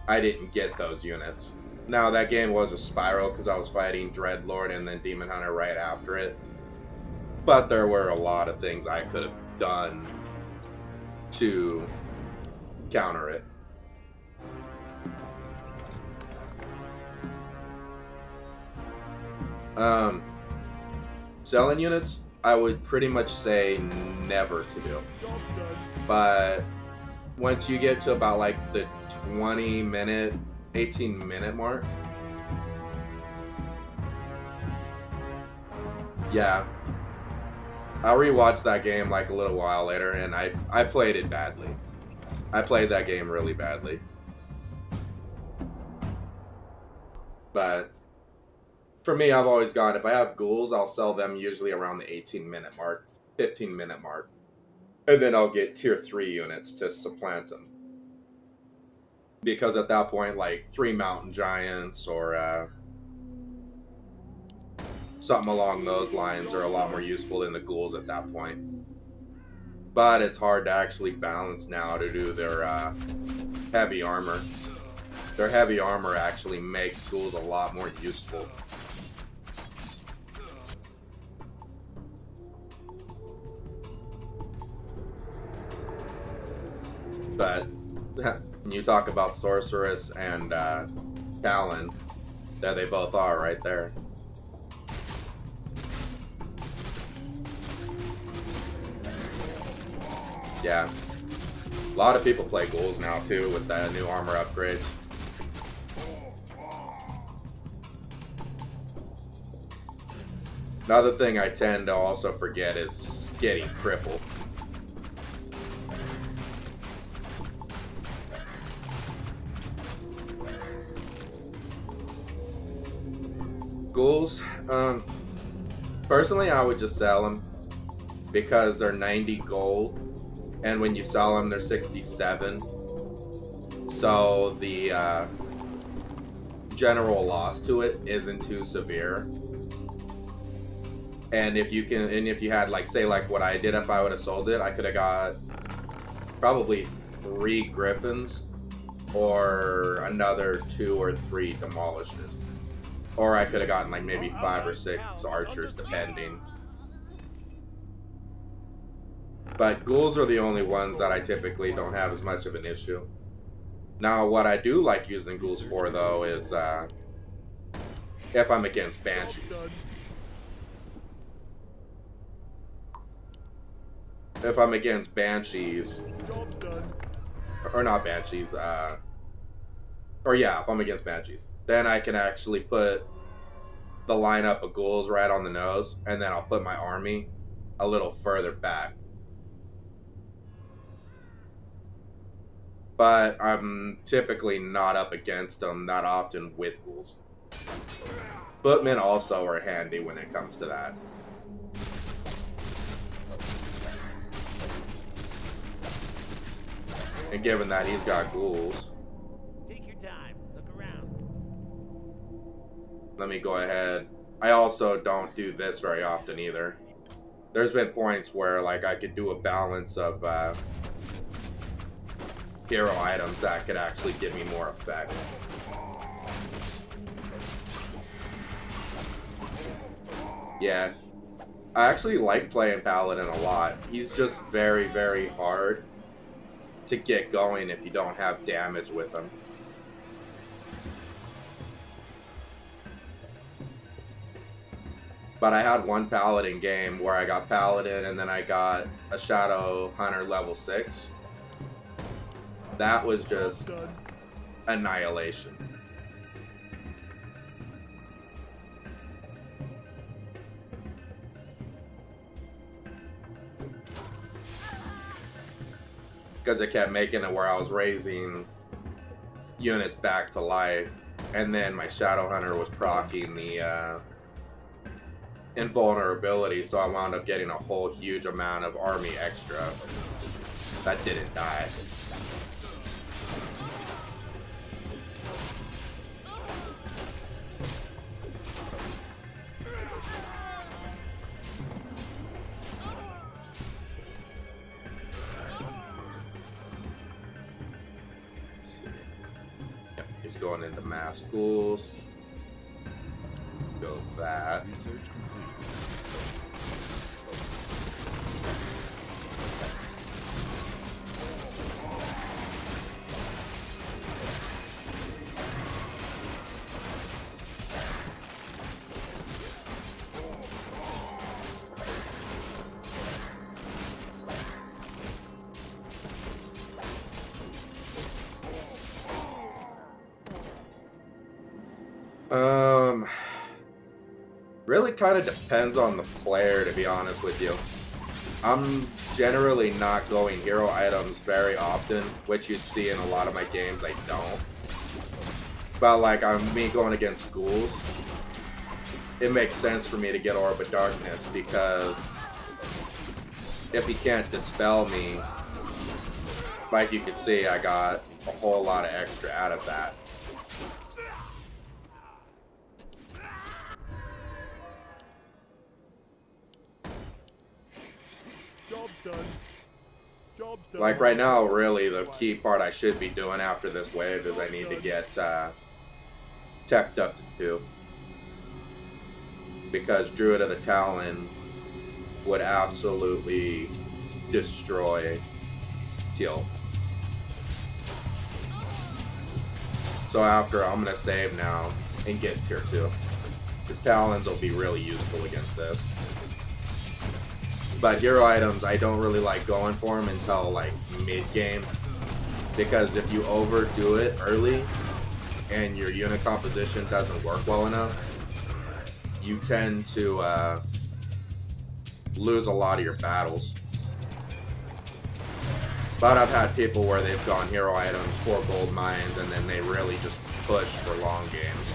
I didn't get those units. Now that game was a spiral because I was fighting Dreadlord and then Demon Hunter right after it. But there were a lot of things I could have done to counter it. Selling units, I would pretty much say never to do. But once you get to about like the 20-minute, 18-minute mark, yeah, I'll rewatch that game like a little while later, and I played it badly. I played that game really badly. But for me, I've always gone, if I have ghouls, I'll sell them usually around the 18-minute mark, 15-minute mark. And then I'll get tier 3 units to supplant them. Because at that point, like 3 mountain giants or something along those lines are a lot more useful than the ghouls at that point. But it's hard to actually balance now to do their heavy armor. Their heavy armor actually makes ghouls a lot more useful. But when you talk about Sorceress and Talon, there they both are right there. Yeah. A lot of people play ghouls now too with the new armor upgrades. Another thing I tend to also forget is getting crippled. Ghouls, personally I would just sell them because they're 90 gold, and when you sell them they're 67, so the general loss to it isn't too severe. And if you had like, say like what I did, if I would have sold it, I could have got probably 3 griffins or another 2 or 3 demolishes. Or I could have gotten like maybe 5 or 6 archers, depending. But ghouls are the only ones that I typically don't have as much of an issue. Now, what I do like using ghouls for, though, is if I'm against banshees. If I'm against banshees, or not banshees, or yeah, if I'm against banshees, then I can actually put the lineup of ghouls right on the nose, and then I'll put my army a little further back. But I'm typically not up against them that often with ghouls. Footmen also are handy when it comes to that. And given that he's got ghouls, Take your time. Look around. let me go ahead. I also don't do this very often either. There's been points where like I could do a balance of hero items that could actually give me more effect. Yeah. I actually like playing Paladin a lot. He's just very, very hard to get going if you don't have damage with him. But I had one Paladin game where I got Paladin and then I got a Shadow Hunter level 6. That was just annihilation. because it kept making it where I was raising units back to life, and then my Shadow Hunter was proccing the invulnerability, so I wound up getting a whole huge amount of army extra that didn't die. He's going into mass schools. Go that. Research complete. Really kind of depends on the player, to be honest with you. I'm generally not going hero items very often, which you'd see in a lot of my games. I don't. But like me going against schools, it makes sense for me to get Orb of Darkness, because if he can't dispel me, like you can see, I got a whole lot of extra out of that. Job's done. Job's done. Like right now, really, the key part I should be doing after this wave is I need to get teched up to 2. Because Druid of the Talon would absolutely destroy Teal. So after, I'm going to save now and get tier 2. Because Talons will be really useful against this. But hero items, I don't really like going for them until like mid-game. Because if you overdo it early and your unit composition doesn't work well enough, you tend to lose a lot of your battles. But I've had people where they've gone hero items, 4 gold mines, and then they really just push for long games.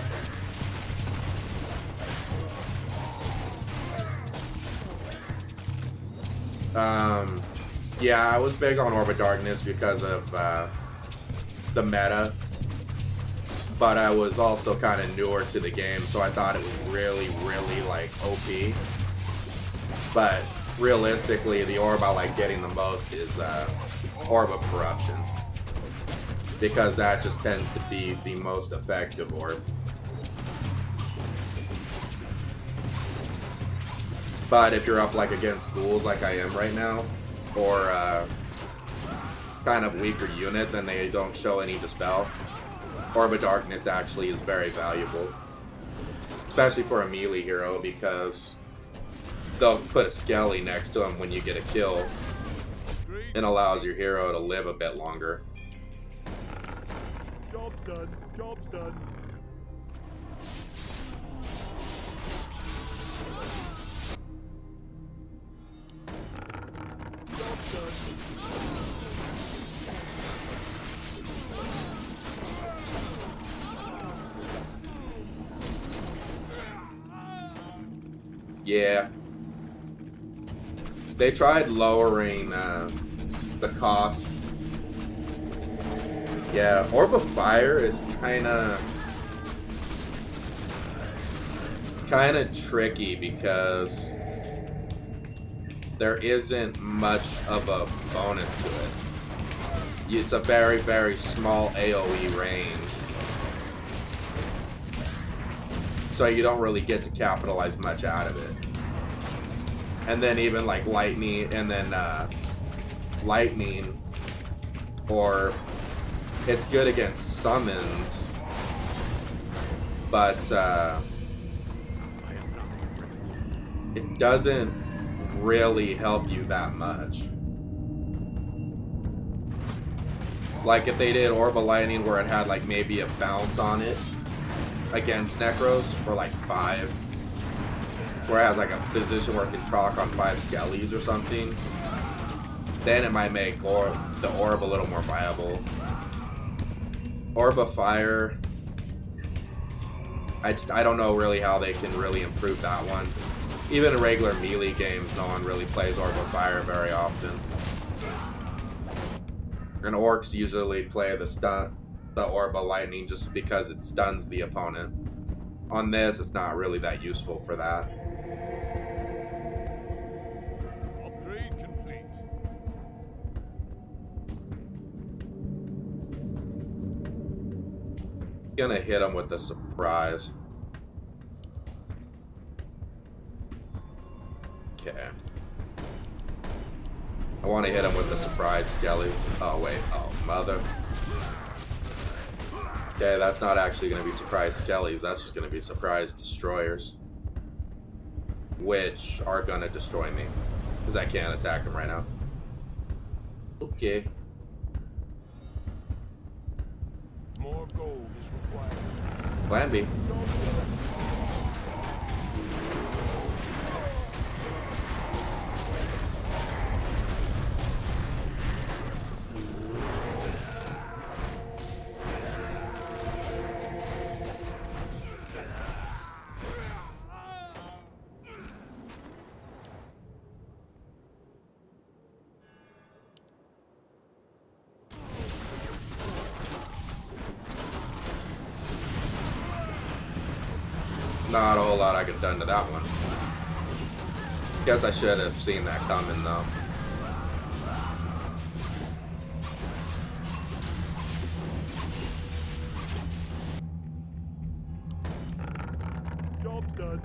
Yeah, I was big on Orb of Darkness because of the meta, but I was also kind of newer to the game, so I thought it was really, really like OP. But realistically, the orb I like getting the most is Orb of Corruption, because that just tends to be the most effective orb. But if you're up like against schools like I am right now, or kind of weaker units and they don't show any dispel, Orb of Darkness actually is very valuable. Especially for a melee hero, because they'll put a Skelly next to him when you get a kill and allows your hero to live a bit longer. Job's done. Job's done. Job's done. Yeah. They tried lowering the cost. Yeah, Orb of Fire is kind of tricky because there isn't much of a bonus to it. It's a very, very small AoE range. So you don't really get to capitalize much out of it. And then even like lightning, and then lightning, or it's good against summons, but it doesn't really help you that much. Like if they did Orb of Lightning where it had like maybe a bounce on it against Necros for like 5, where it has like a position where it can proc on 5 skellies or something, then it might make the orb a little more viable. Orb of Fire, I don't know really how they can really improve that one. Even in regular melee games, no one really plays Orb of Fire very often. And orcs usually play the Orb of Lightning just because it stuns the opponent. On this, it's not really that useful for that. Upgrade complete. Gonna hit him with the surprise. Okay. I want to hit him with the surprise skellies. Oh wait, oh mother. Okay, that's not actually going to be surprise skellies. That's just going to be surprise destroyers, which are going to destroy me because I can't attack them right now. Okay. More gold is required. Plan B. Not a whole lot I could have done to that one. Guess I should have seen that coming though. Job's done.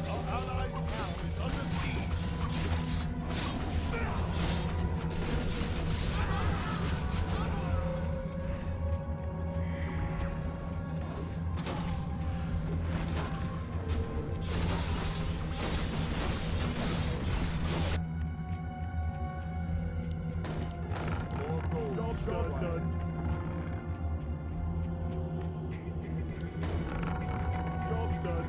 Our allied town is under siege. More gold. Job's done. Job's done.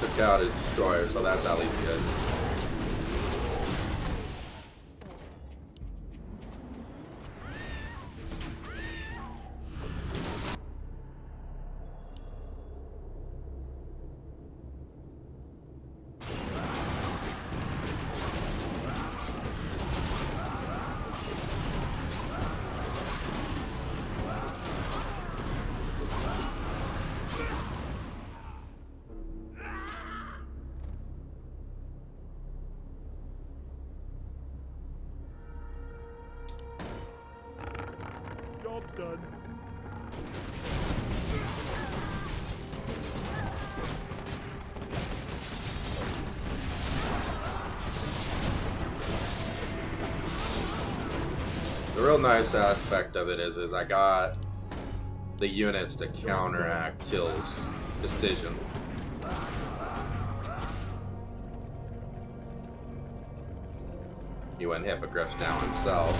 Took out his destroyer, so that's at least good. Job's done. The real nice aspect of it is I got the units to counteract Till's decision. He went Hippogriffs down himself.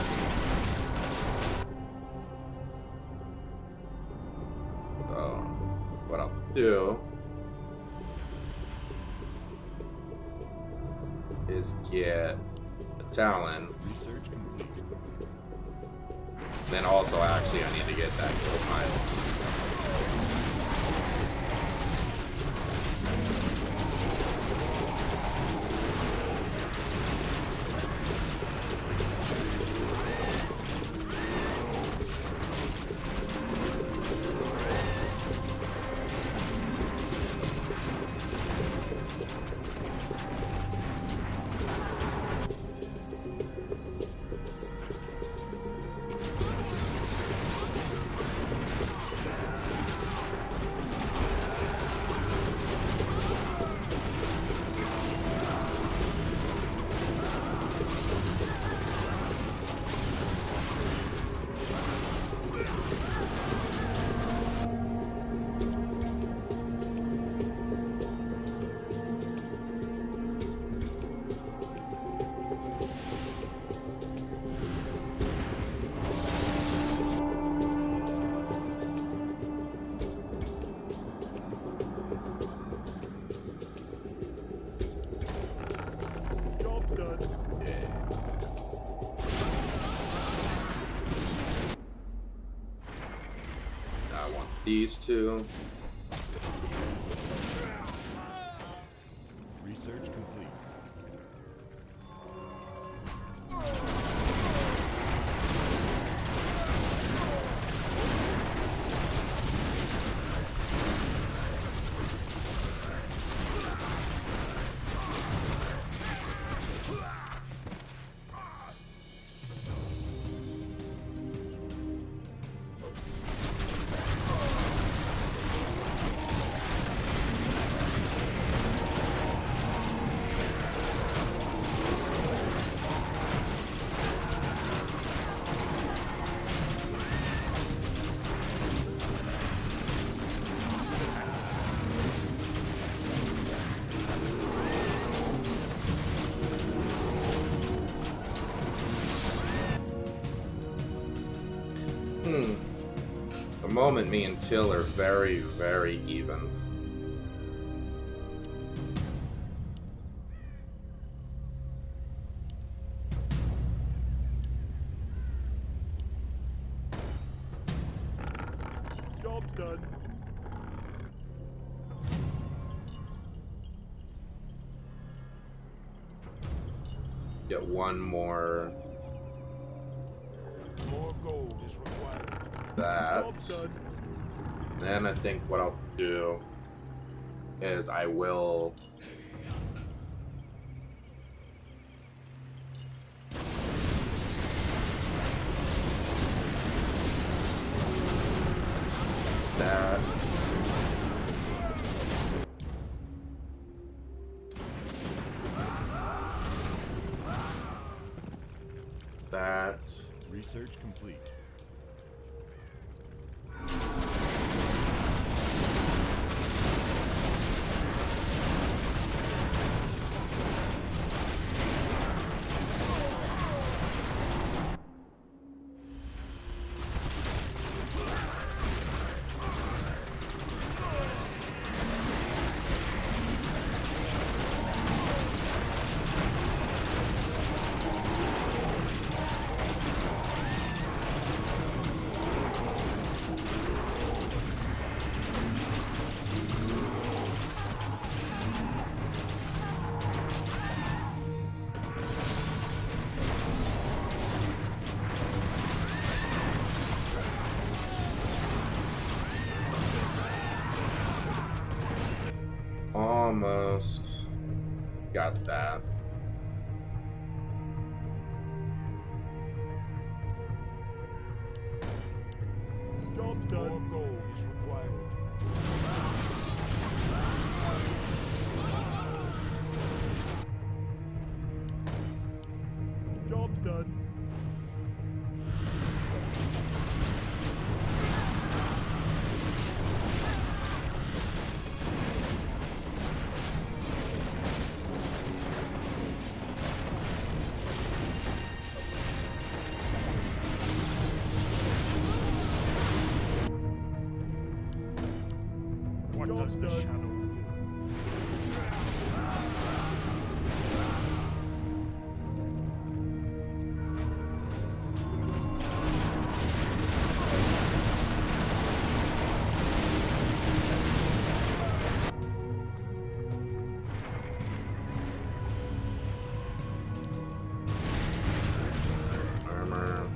So, what I'll do is get a Talon. Research complete. Then also, actually, I need to get that gold mine. these two. Research complete. The moment me and Till are very, very even. Job's done. Get one more. More gold is required. That. Job's done. Then I think what I'll do is I will that. That. Research complete. Almost got that. Job's done. More gold is required. Job's done. What does the shadow do? Armor.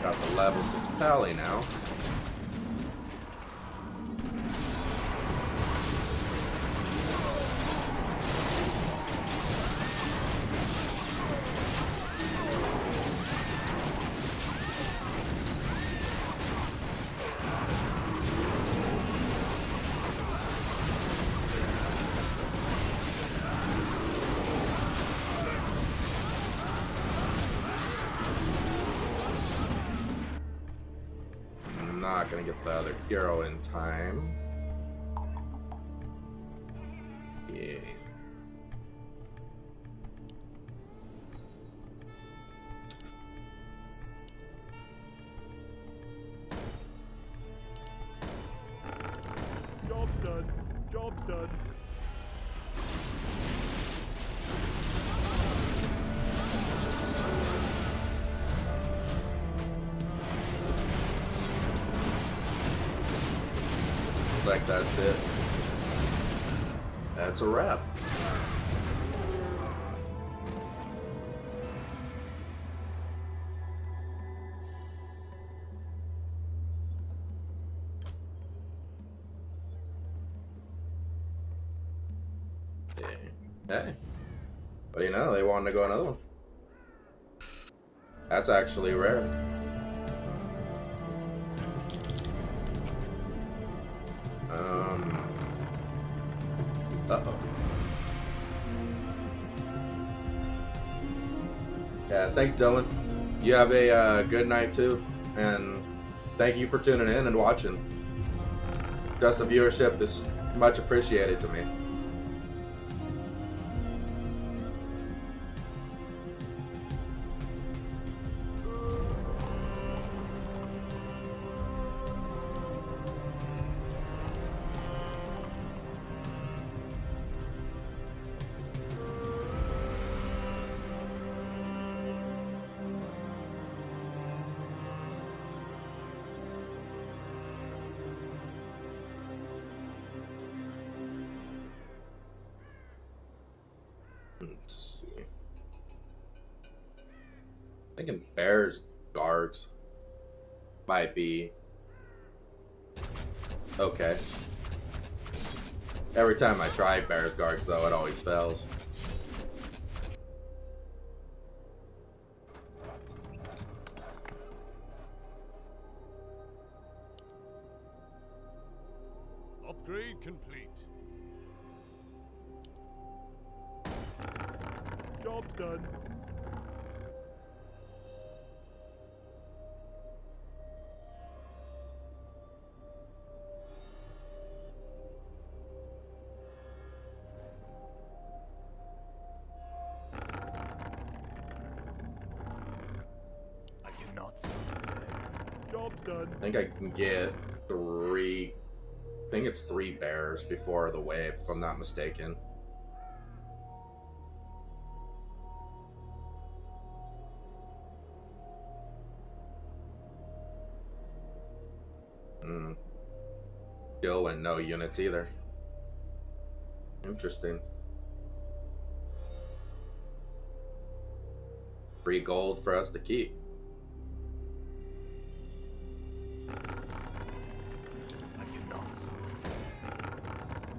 Got the level 6 pally now. I'm not gonna get the other hero in time. Yeah. like that's it. That's a wrap. Hey, what do you know? They wanted to go another one. That's actually rare. Uh-oh. Yeah, thanks, Dylan. You have a good night, too. And thank you for tuning in and watching. Just the viewership is much appreciated to me. Let's see. Thinking Bears guards might be okay. Every time I try Bears guards, though, it always fails. Upgrade complete. Job's done. I cannot see. Job's done. I think I can get three. I think it's 3 bears before the wave, if I'm not mistaken. Still went no units either. Interesting. 3 gold for us to keep. I cannot see.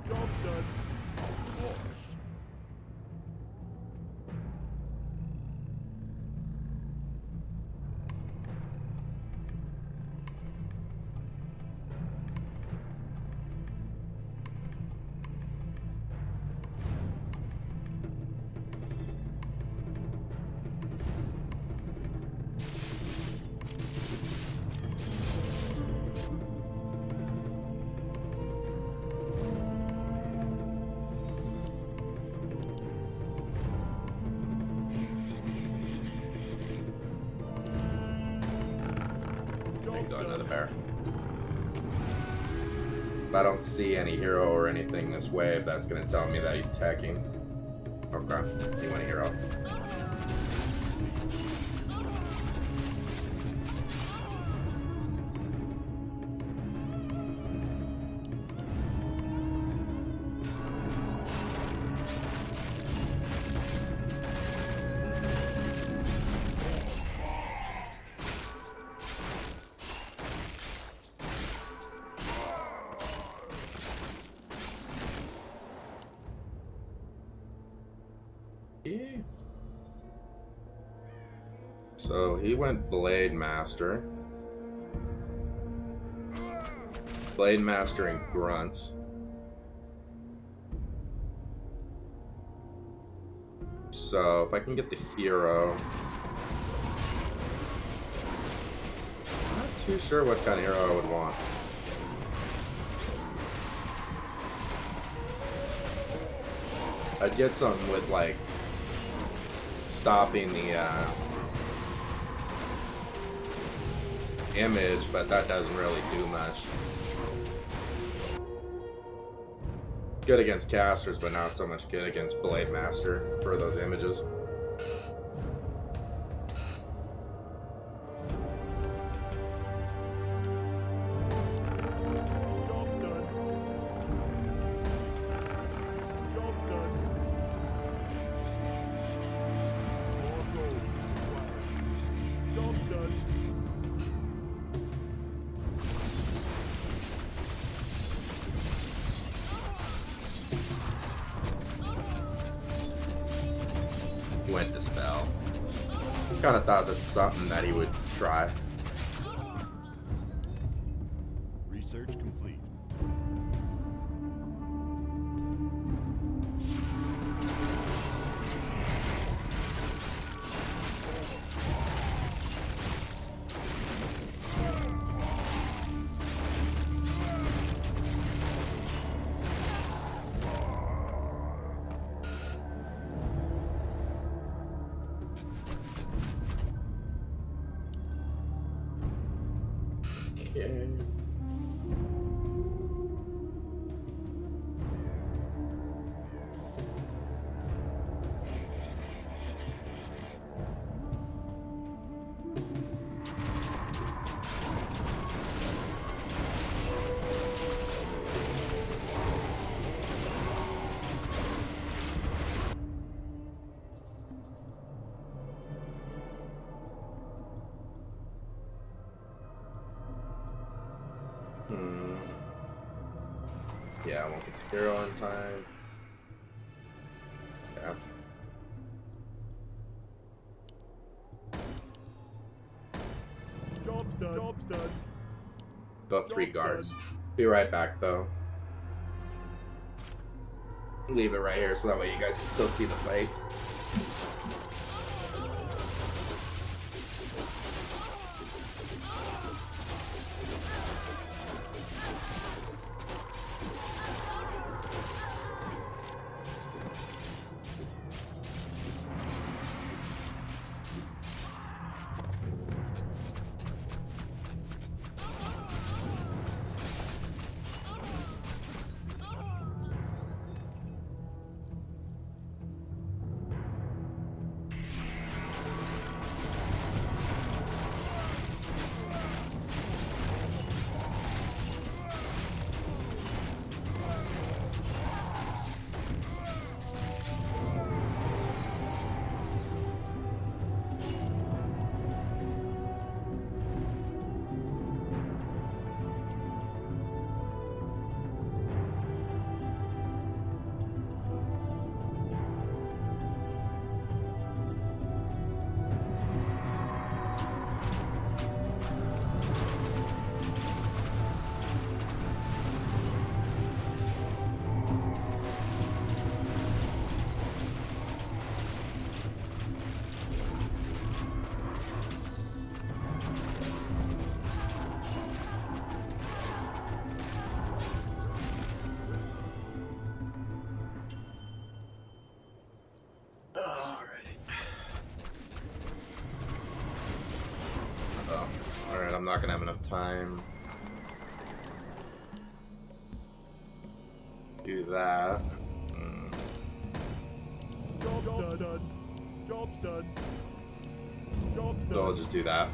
Job's done. Push. Go another bear. If I don't see any hero or anything this wave, that's going to tell me that he's teching. Okay, you want a hero. So he went Blade Master. Blade Master and Grunts. So if I can get the hero. I'm not too sure what kind of hero I would want. I'd get something with like stopping the image, but that doesn't really do much. Good against casters, but not so much good against Blade Master for those images. Job's done. Kind of thought this is something that he would try. Research complete. Okay. Yeah, I won't get the hero on time. Yeah. Job's done. Job's done. About 3 Job guards. done. Be right back though. Leave it right here so that way you guys can still see the fight. Alright, I'm not gonna have enough time. Do that. Job's done. Job's done. Job's done. So I'll just do that.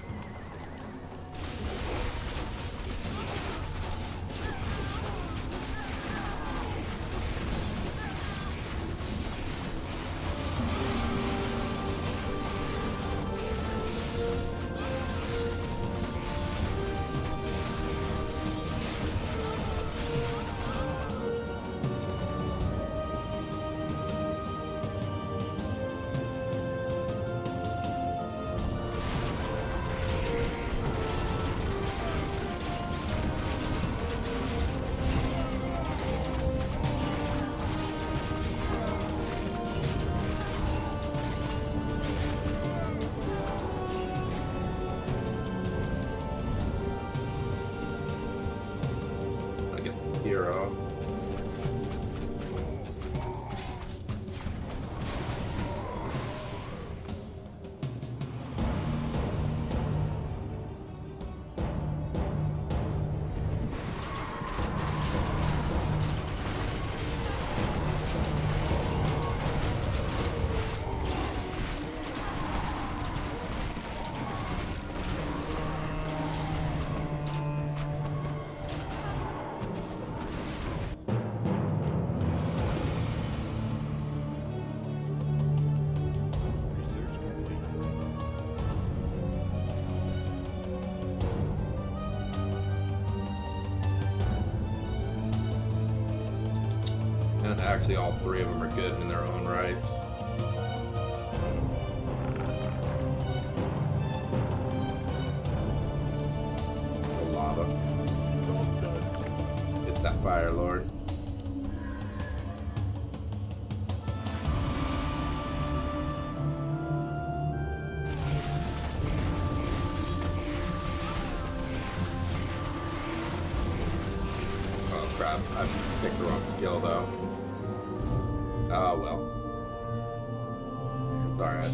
Hero. Research complete. And actually all 3 of them are good in their own rights. Fire Lord. Oh crap, I picked the wrong skill though. Oh well. Alright.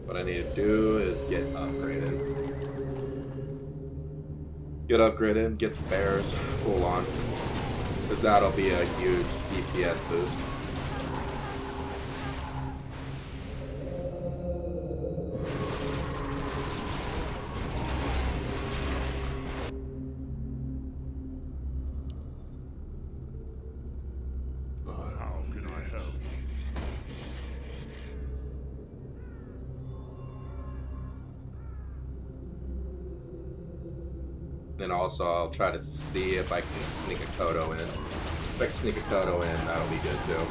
What I need to do is get upgraded. Get upgraded, get the bears full on. Because that'll be a huge DPS boost. How can I help? Then also I'll try to see if I can sneak a Kodo in. If I can sneak a Kodo in, that'll be good too.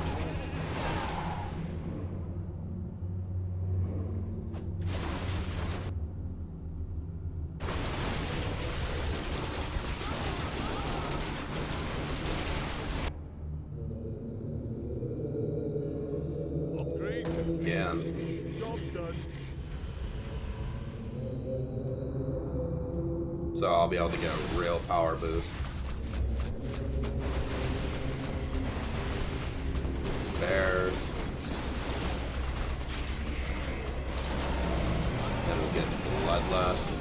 Upgrade complete. Yeah. Job done. So I'll be able to get a real power boost. Bears. Then we'll get Bloodlust.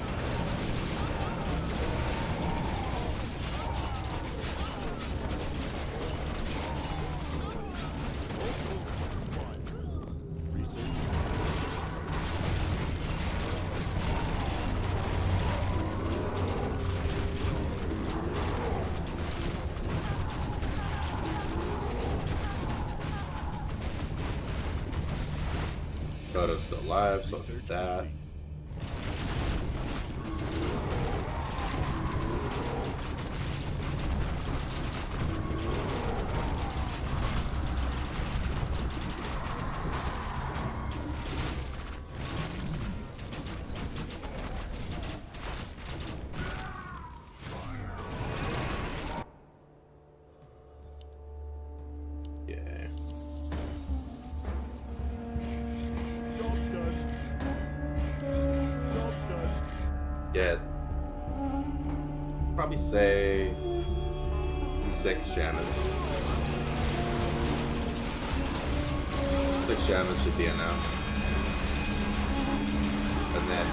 Kodo's still alive, so I'll do that. Yeah. Job done. Job done. Get probably say 6 shamans. 6 shamans should be enough. And then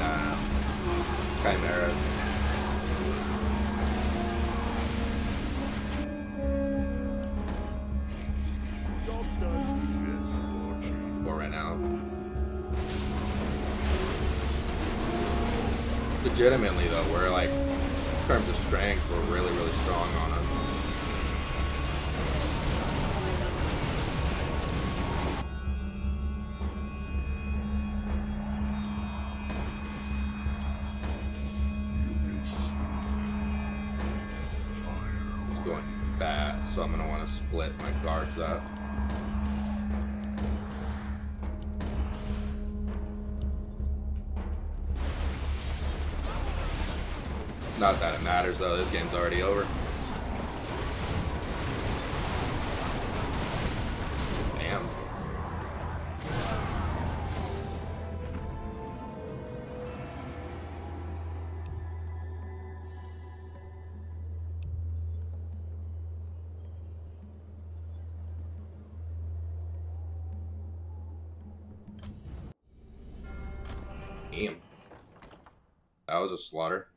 chimeras. Job done. Yes, Lord Chief. For right now. Legitimately though, we're like, in terms of strength, we're really, really strong on them. It's going bad, so I'm gonna want to split my guards up. Not that it matters though, this game's already over. Damn. Damn. That was a slaughter.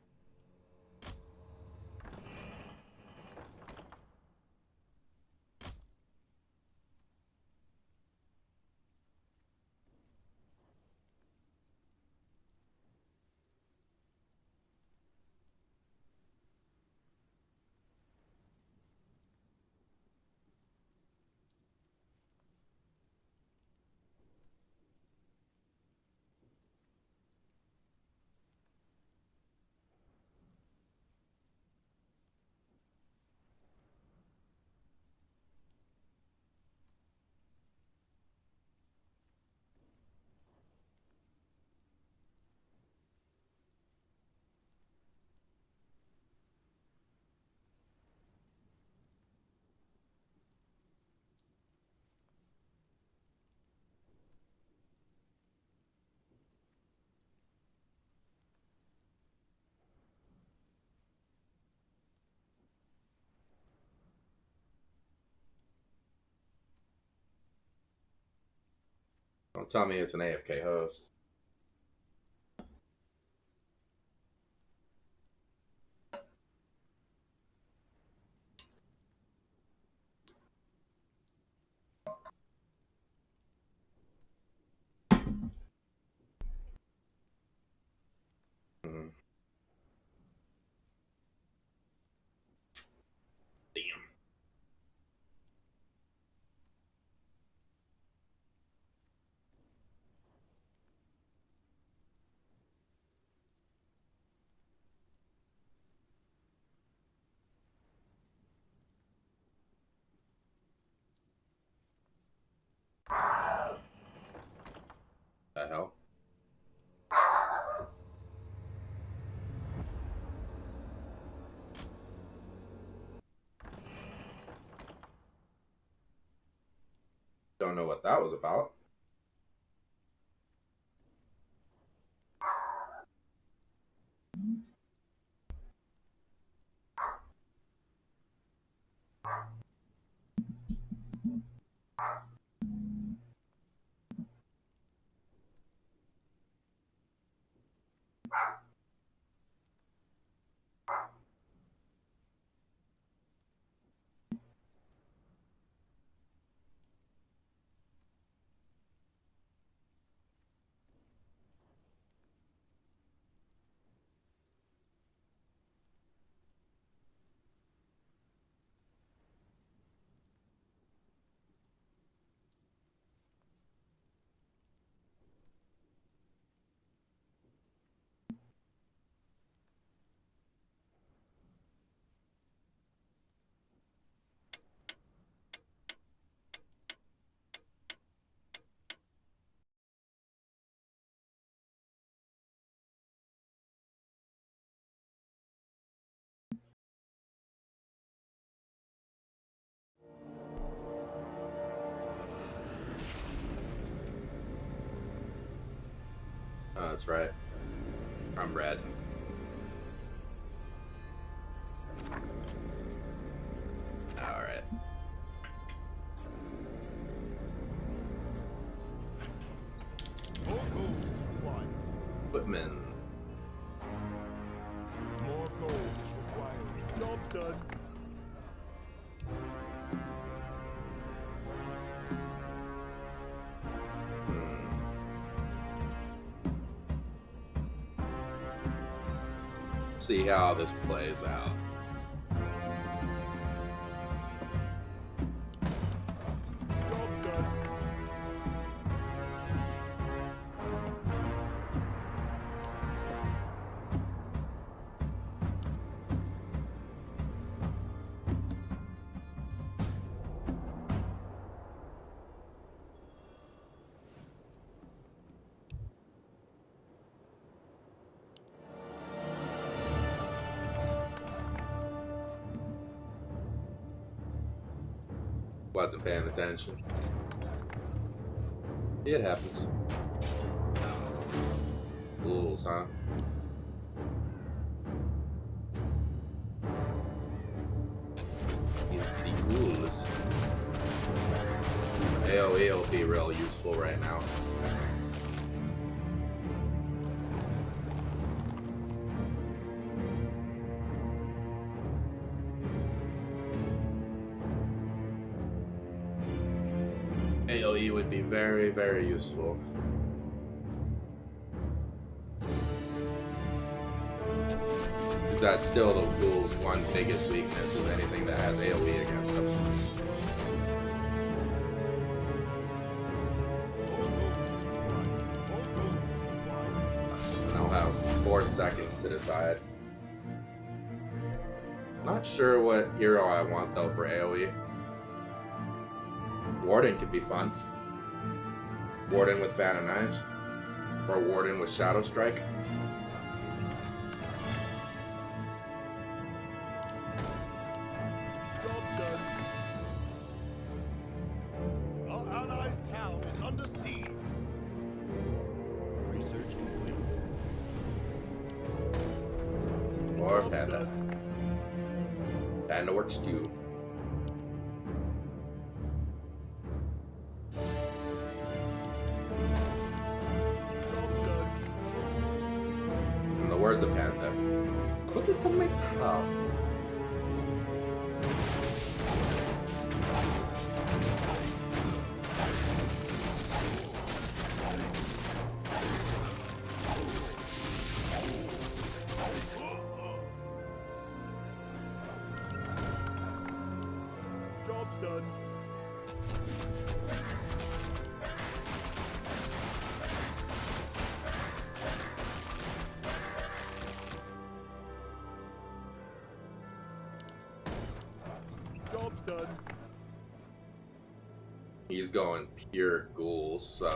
Don't tell me it's an AFK host. Damn. The hell? Don't know what that was about. Oh, that's right. I'm red. Alright. More gold is required. Equipment. More gold is required. Job done. See how this plays out. Job done. Wasn't paying attention. It happens. Ghouls, huh? It's the ghouls. AoE will be real useful right now. AoE would be very, very useful. Because that's still the ghoul's one biggest weakness, is anything that has AoE against them. And I'll have 4 seconds to decide. Not sure what hero I want though for AoE. Warden could be fun. Warden with Fan of Knives. Or Warden with Shadow Strike. Job done. Our allies' town is under siege. Research complete. Or Panda. Panda works too. Job's done. Job's done. He's going pure ghouls, so.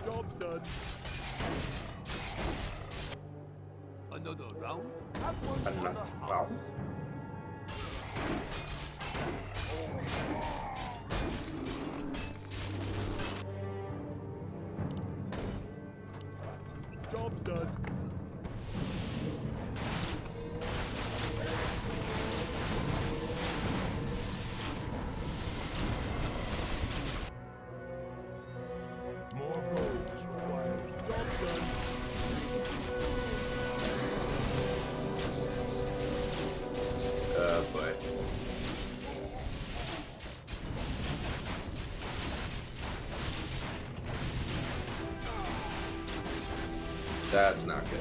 Job's done. Another round? Have one for Another the round? house. Job's done. More gold is required. Job's done. But. That's not good.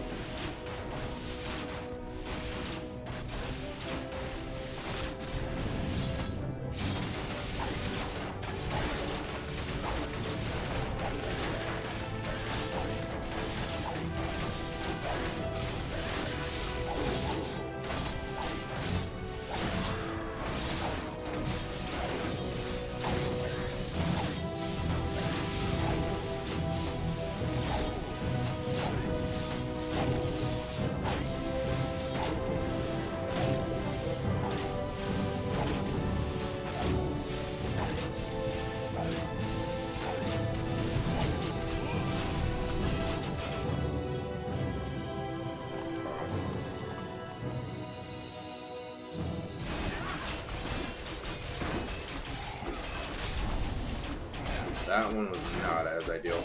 That one was not as ideal.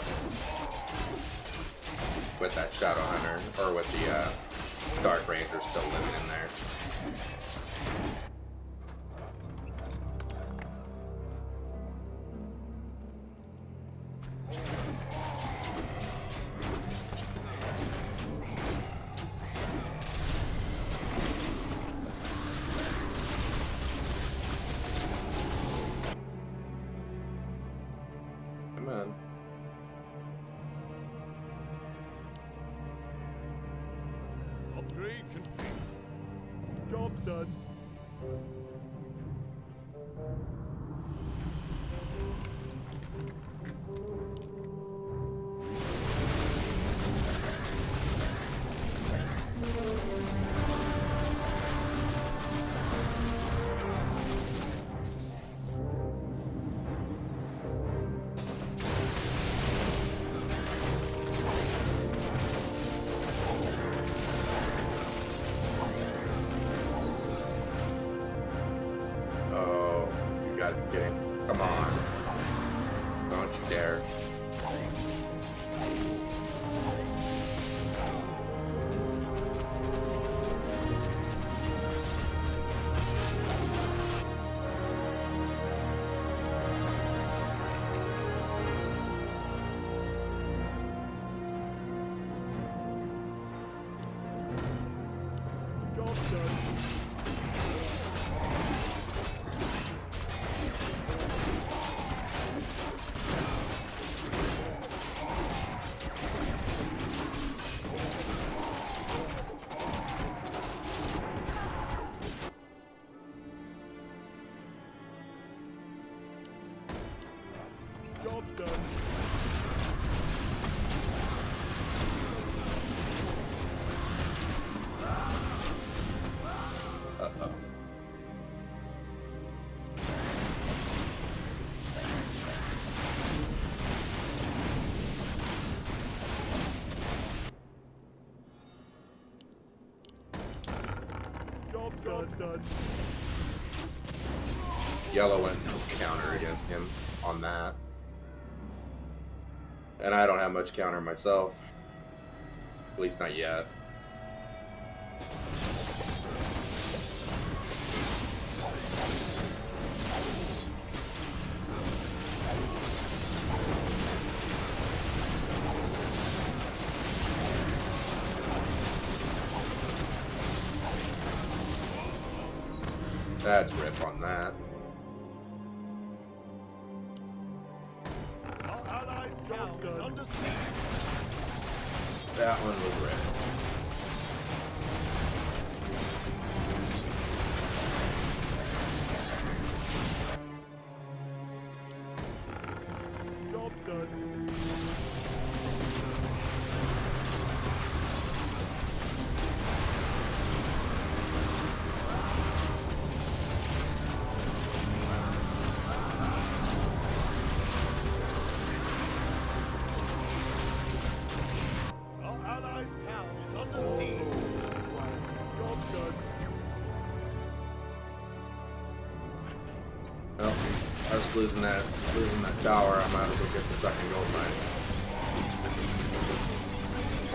With that Shadow Hunter, or with the Dark Ranger still living in there. Come on. Upgrade complete. Job's done. Oh, you gotta be kidding. Come on. Don't you dare. Job's done. Job's done. Uh-oh. Job's done. Yellow went no counter against him on that. And I don't have much counter myself. At least not yet. That's rip on that. Our allies' town is under siege. That one was rip. Job's done. Our allies' town is under siege. Job's done. Well, us losing that tower, I might as well get the second gold mine.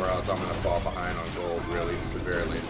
Or else I'm gonna fall behind on gold really severely.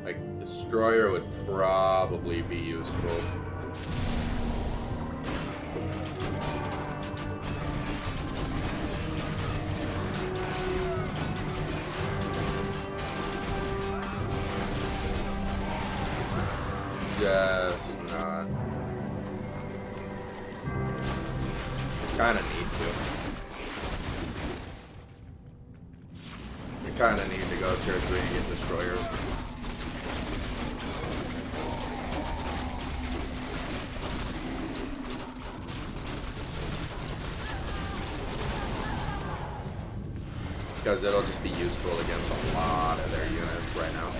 Like, destroyer would probably be useful. Just not. Kinda need to. You kinda need to go tier 3 and get destroyers. Because it'll just be useful against a lot of their units right now.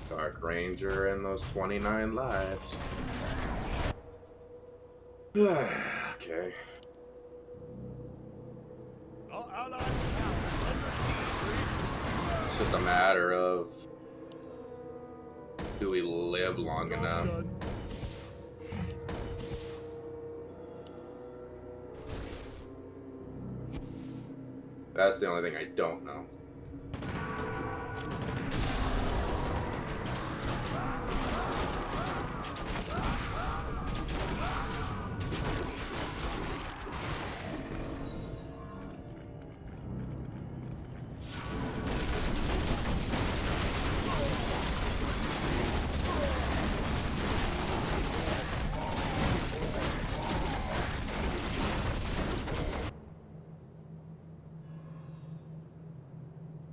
Dark Ranger and those 29 lives. Okay. Our allies' town is under siege. It's just a matter of, do we live long Job's enough? done. That's the only thing I don't know.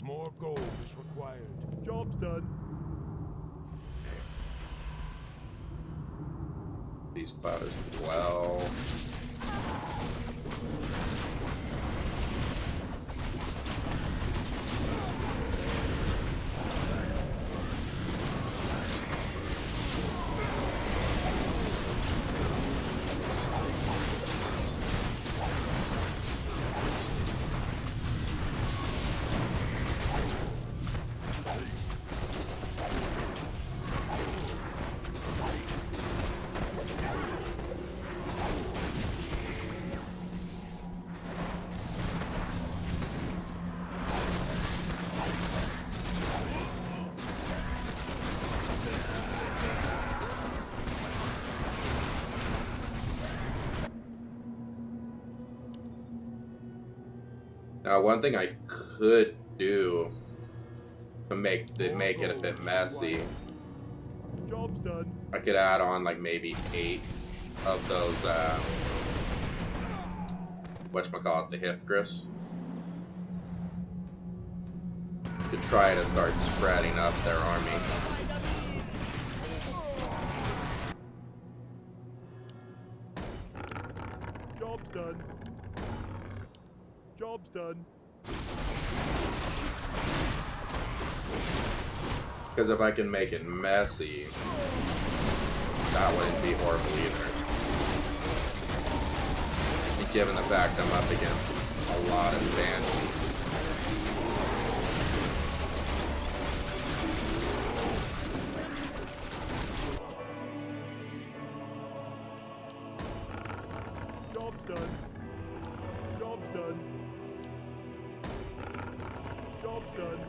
More gold is required. Job's done. These clouders as well. Now, one thing I could do to make it a bit messy, Job's done. I could add on like maybe 8 of those whatchamacallit, the hippogriffs, to try to start spreading up their army. Job's done. Job's done. Because if I can make it messy, that wouldn't be horrible either. And given the fact I'm up against a lot of banshees. Job's done. Job's done. Job's done.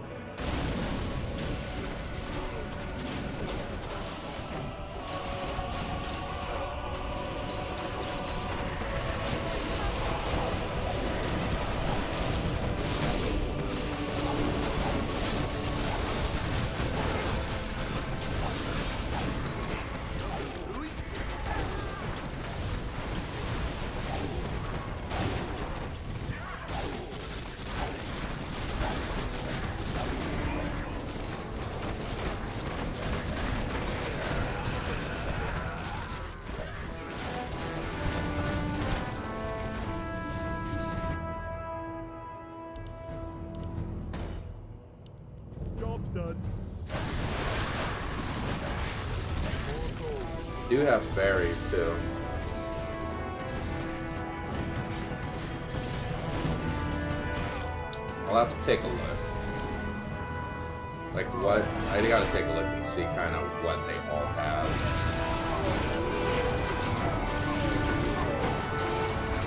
Job's done. Do have fairies too. I'll have to take a look. Like what? I gotta take a look and see kind of what they all have.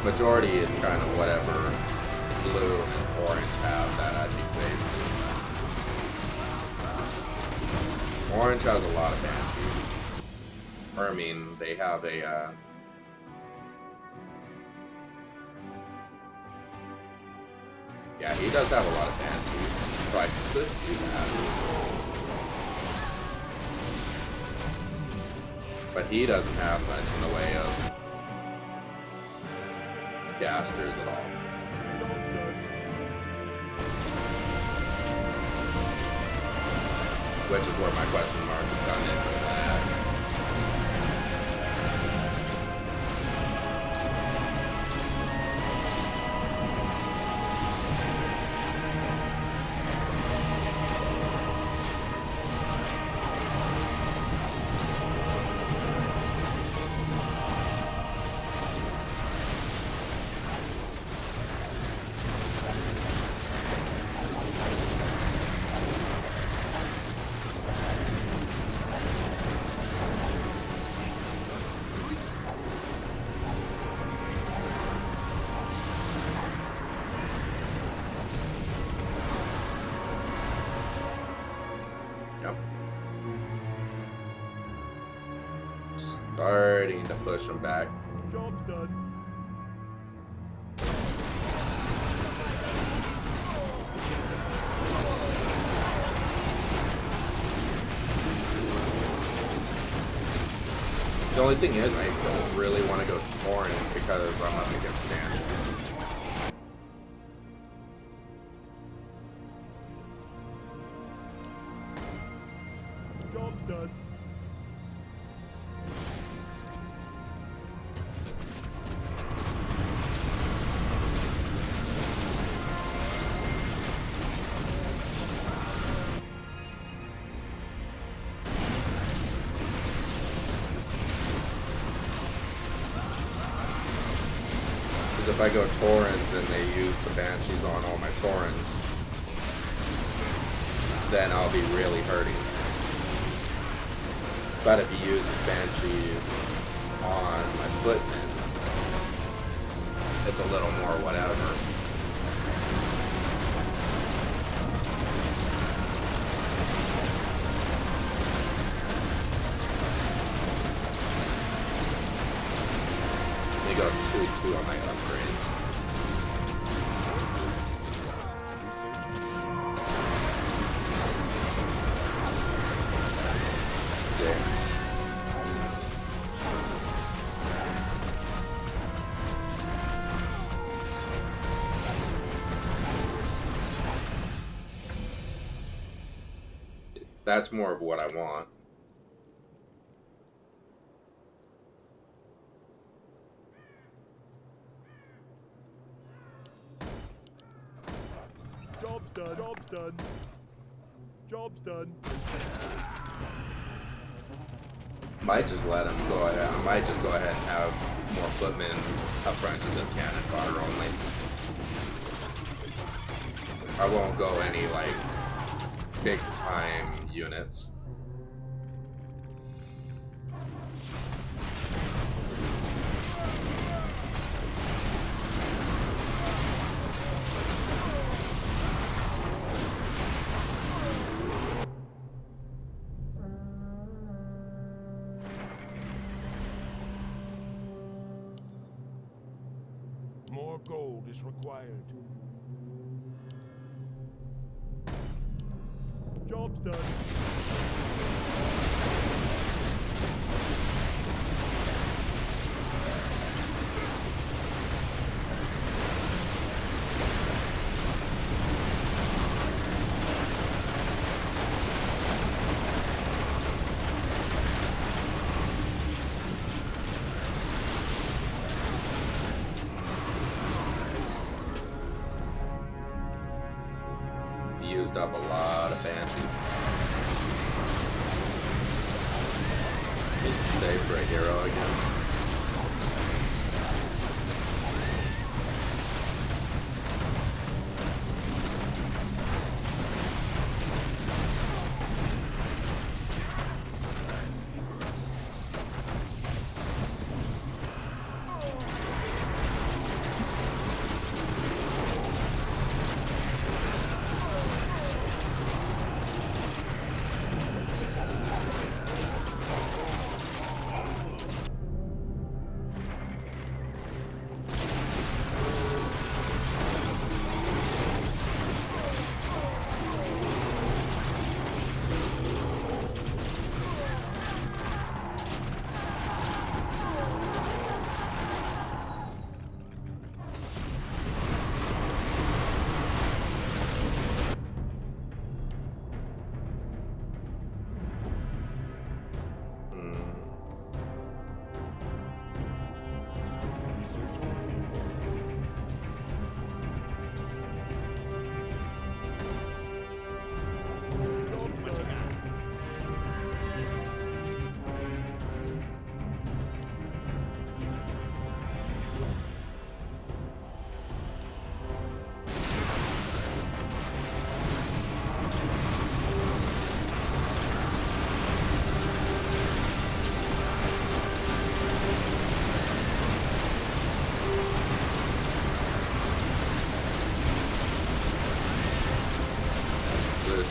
Majority is kind of whatever blue and orange have that actually face. Orange has a lot of banshees. Or I mean, they have a yeah, he does have a lot of banshees, so I could do that. But he doesn't have much in the way of casters at all. Job's done. Which is where my question mark would come in for that. Yep. Starting to push him back. Job's done. The only thing is, I don't really want to go Torrent because I'm up against Banshees. Job's done. Because if I go Torrents and they use the Banshees on all my Torrents, then I'll be really hurting. But if he uses Banshees on my Footmen, it's a little more whatever. Let me go 2-2 on my upgrades. That's more of what I want. Job's done. Job's done. Job's done. Might just let him go ahead. I might just go ahead and have more footmen up front just as cannon fodder only. I won't go any like big time units. More gold is required. Job's done. Used up a lot of banshees. He's safe for a hero again.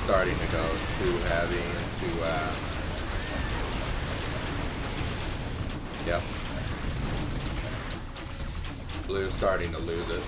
Starting to go too heavy into yep. Blue's starting to lose it.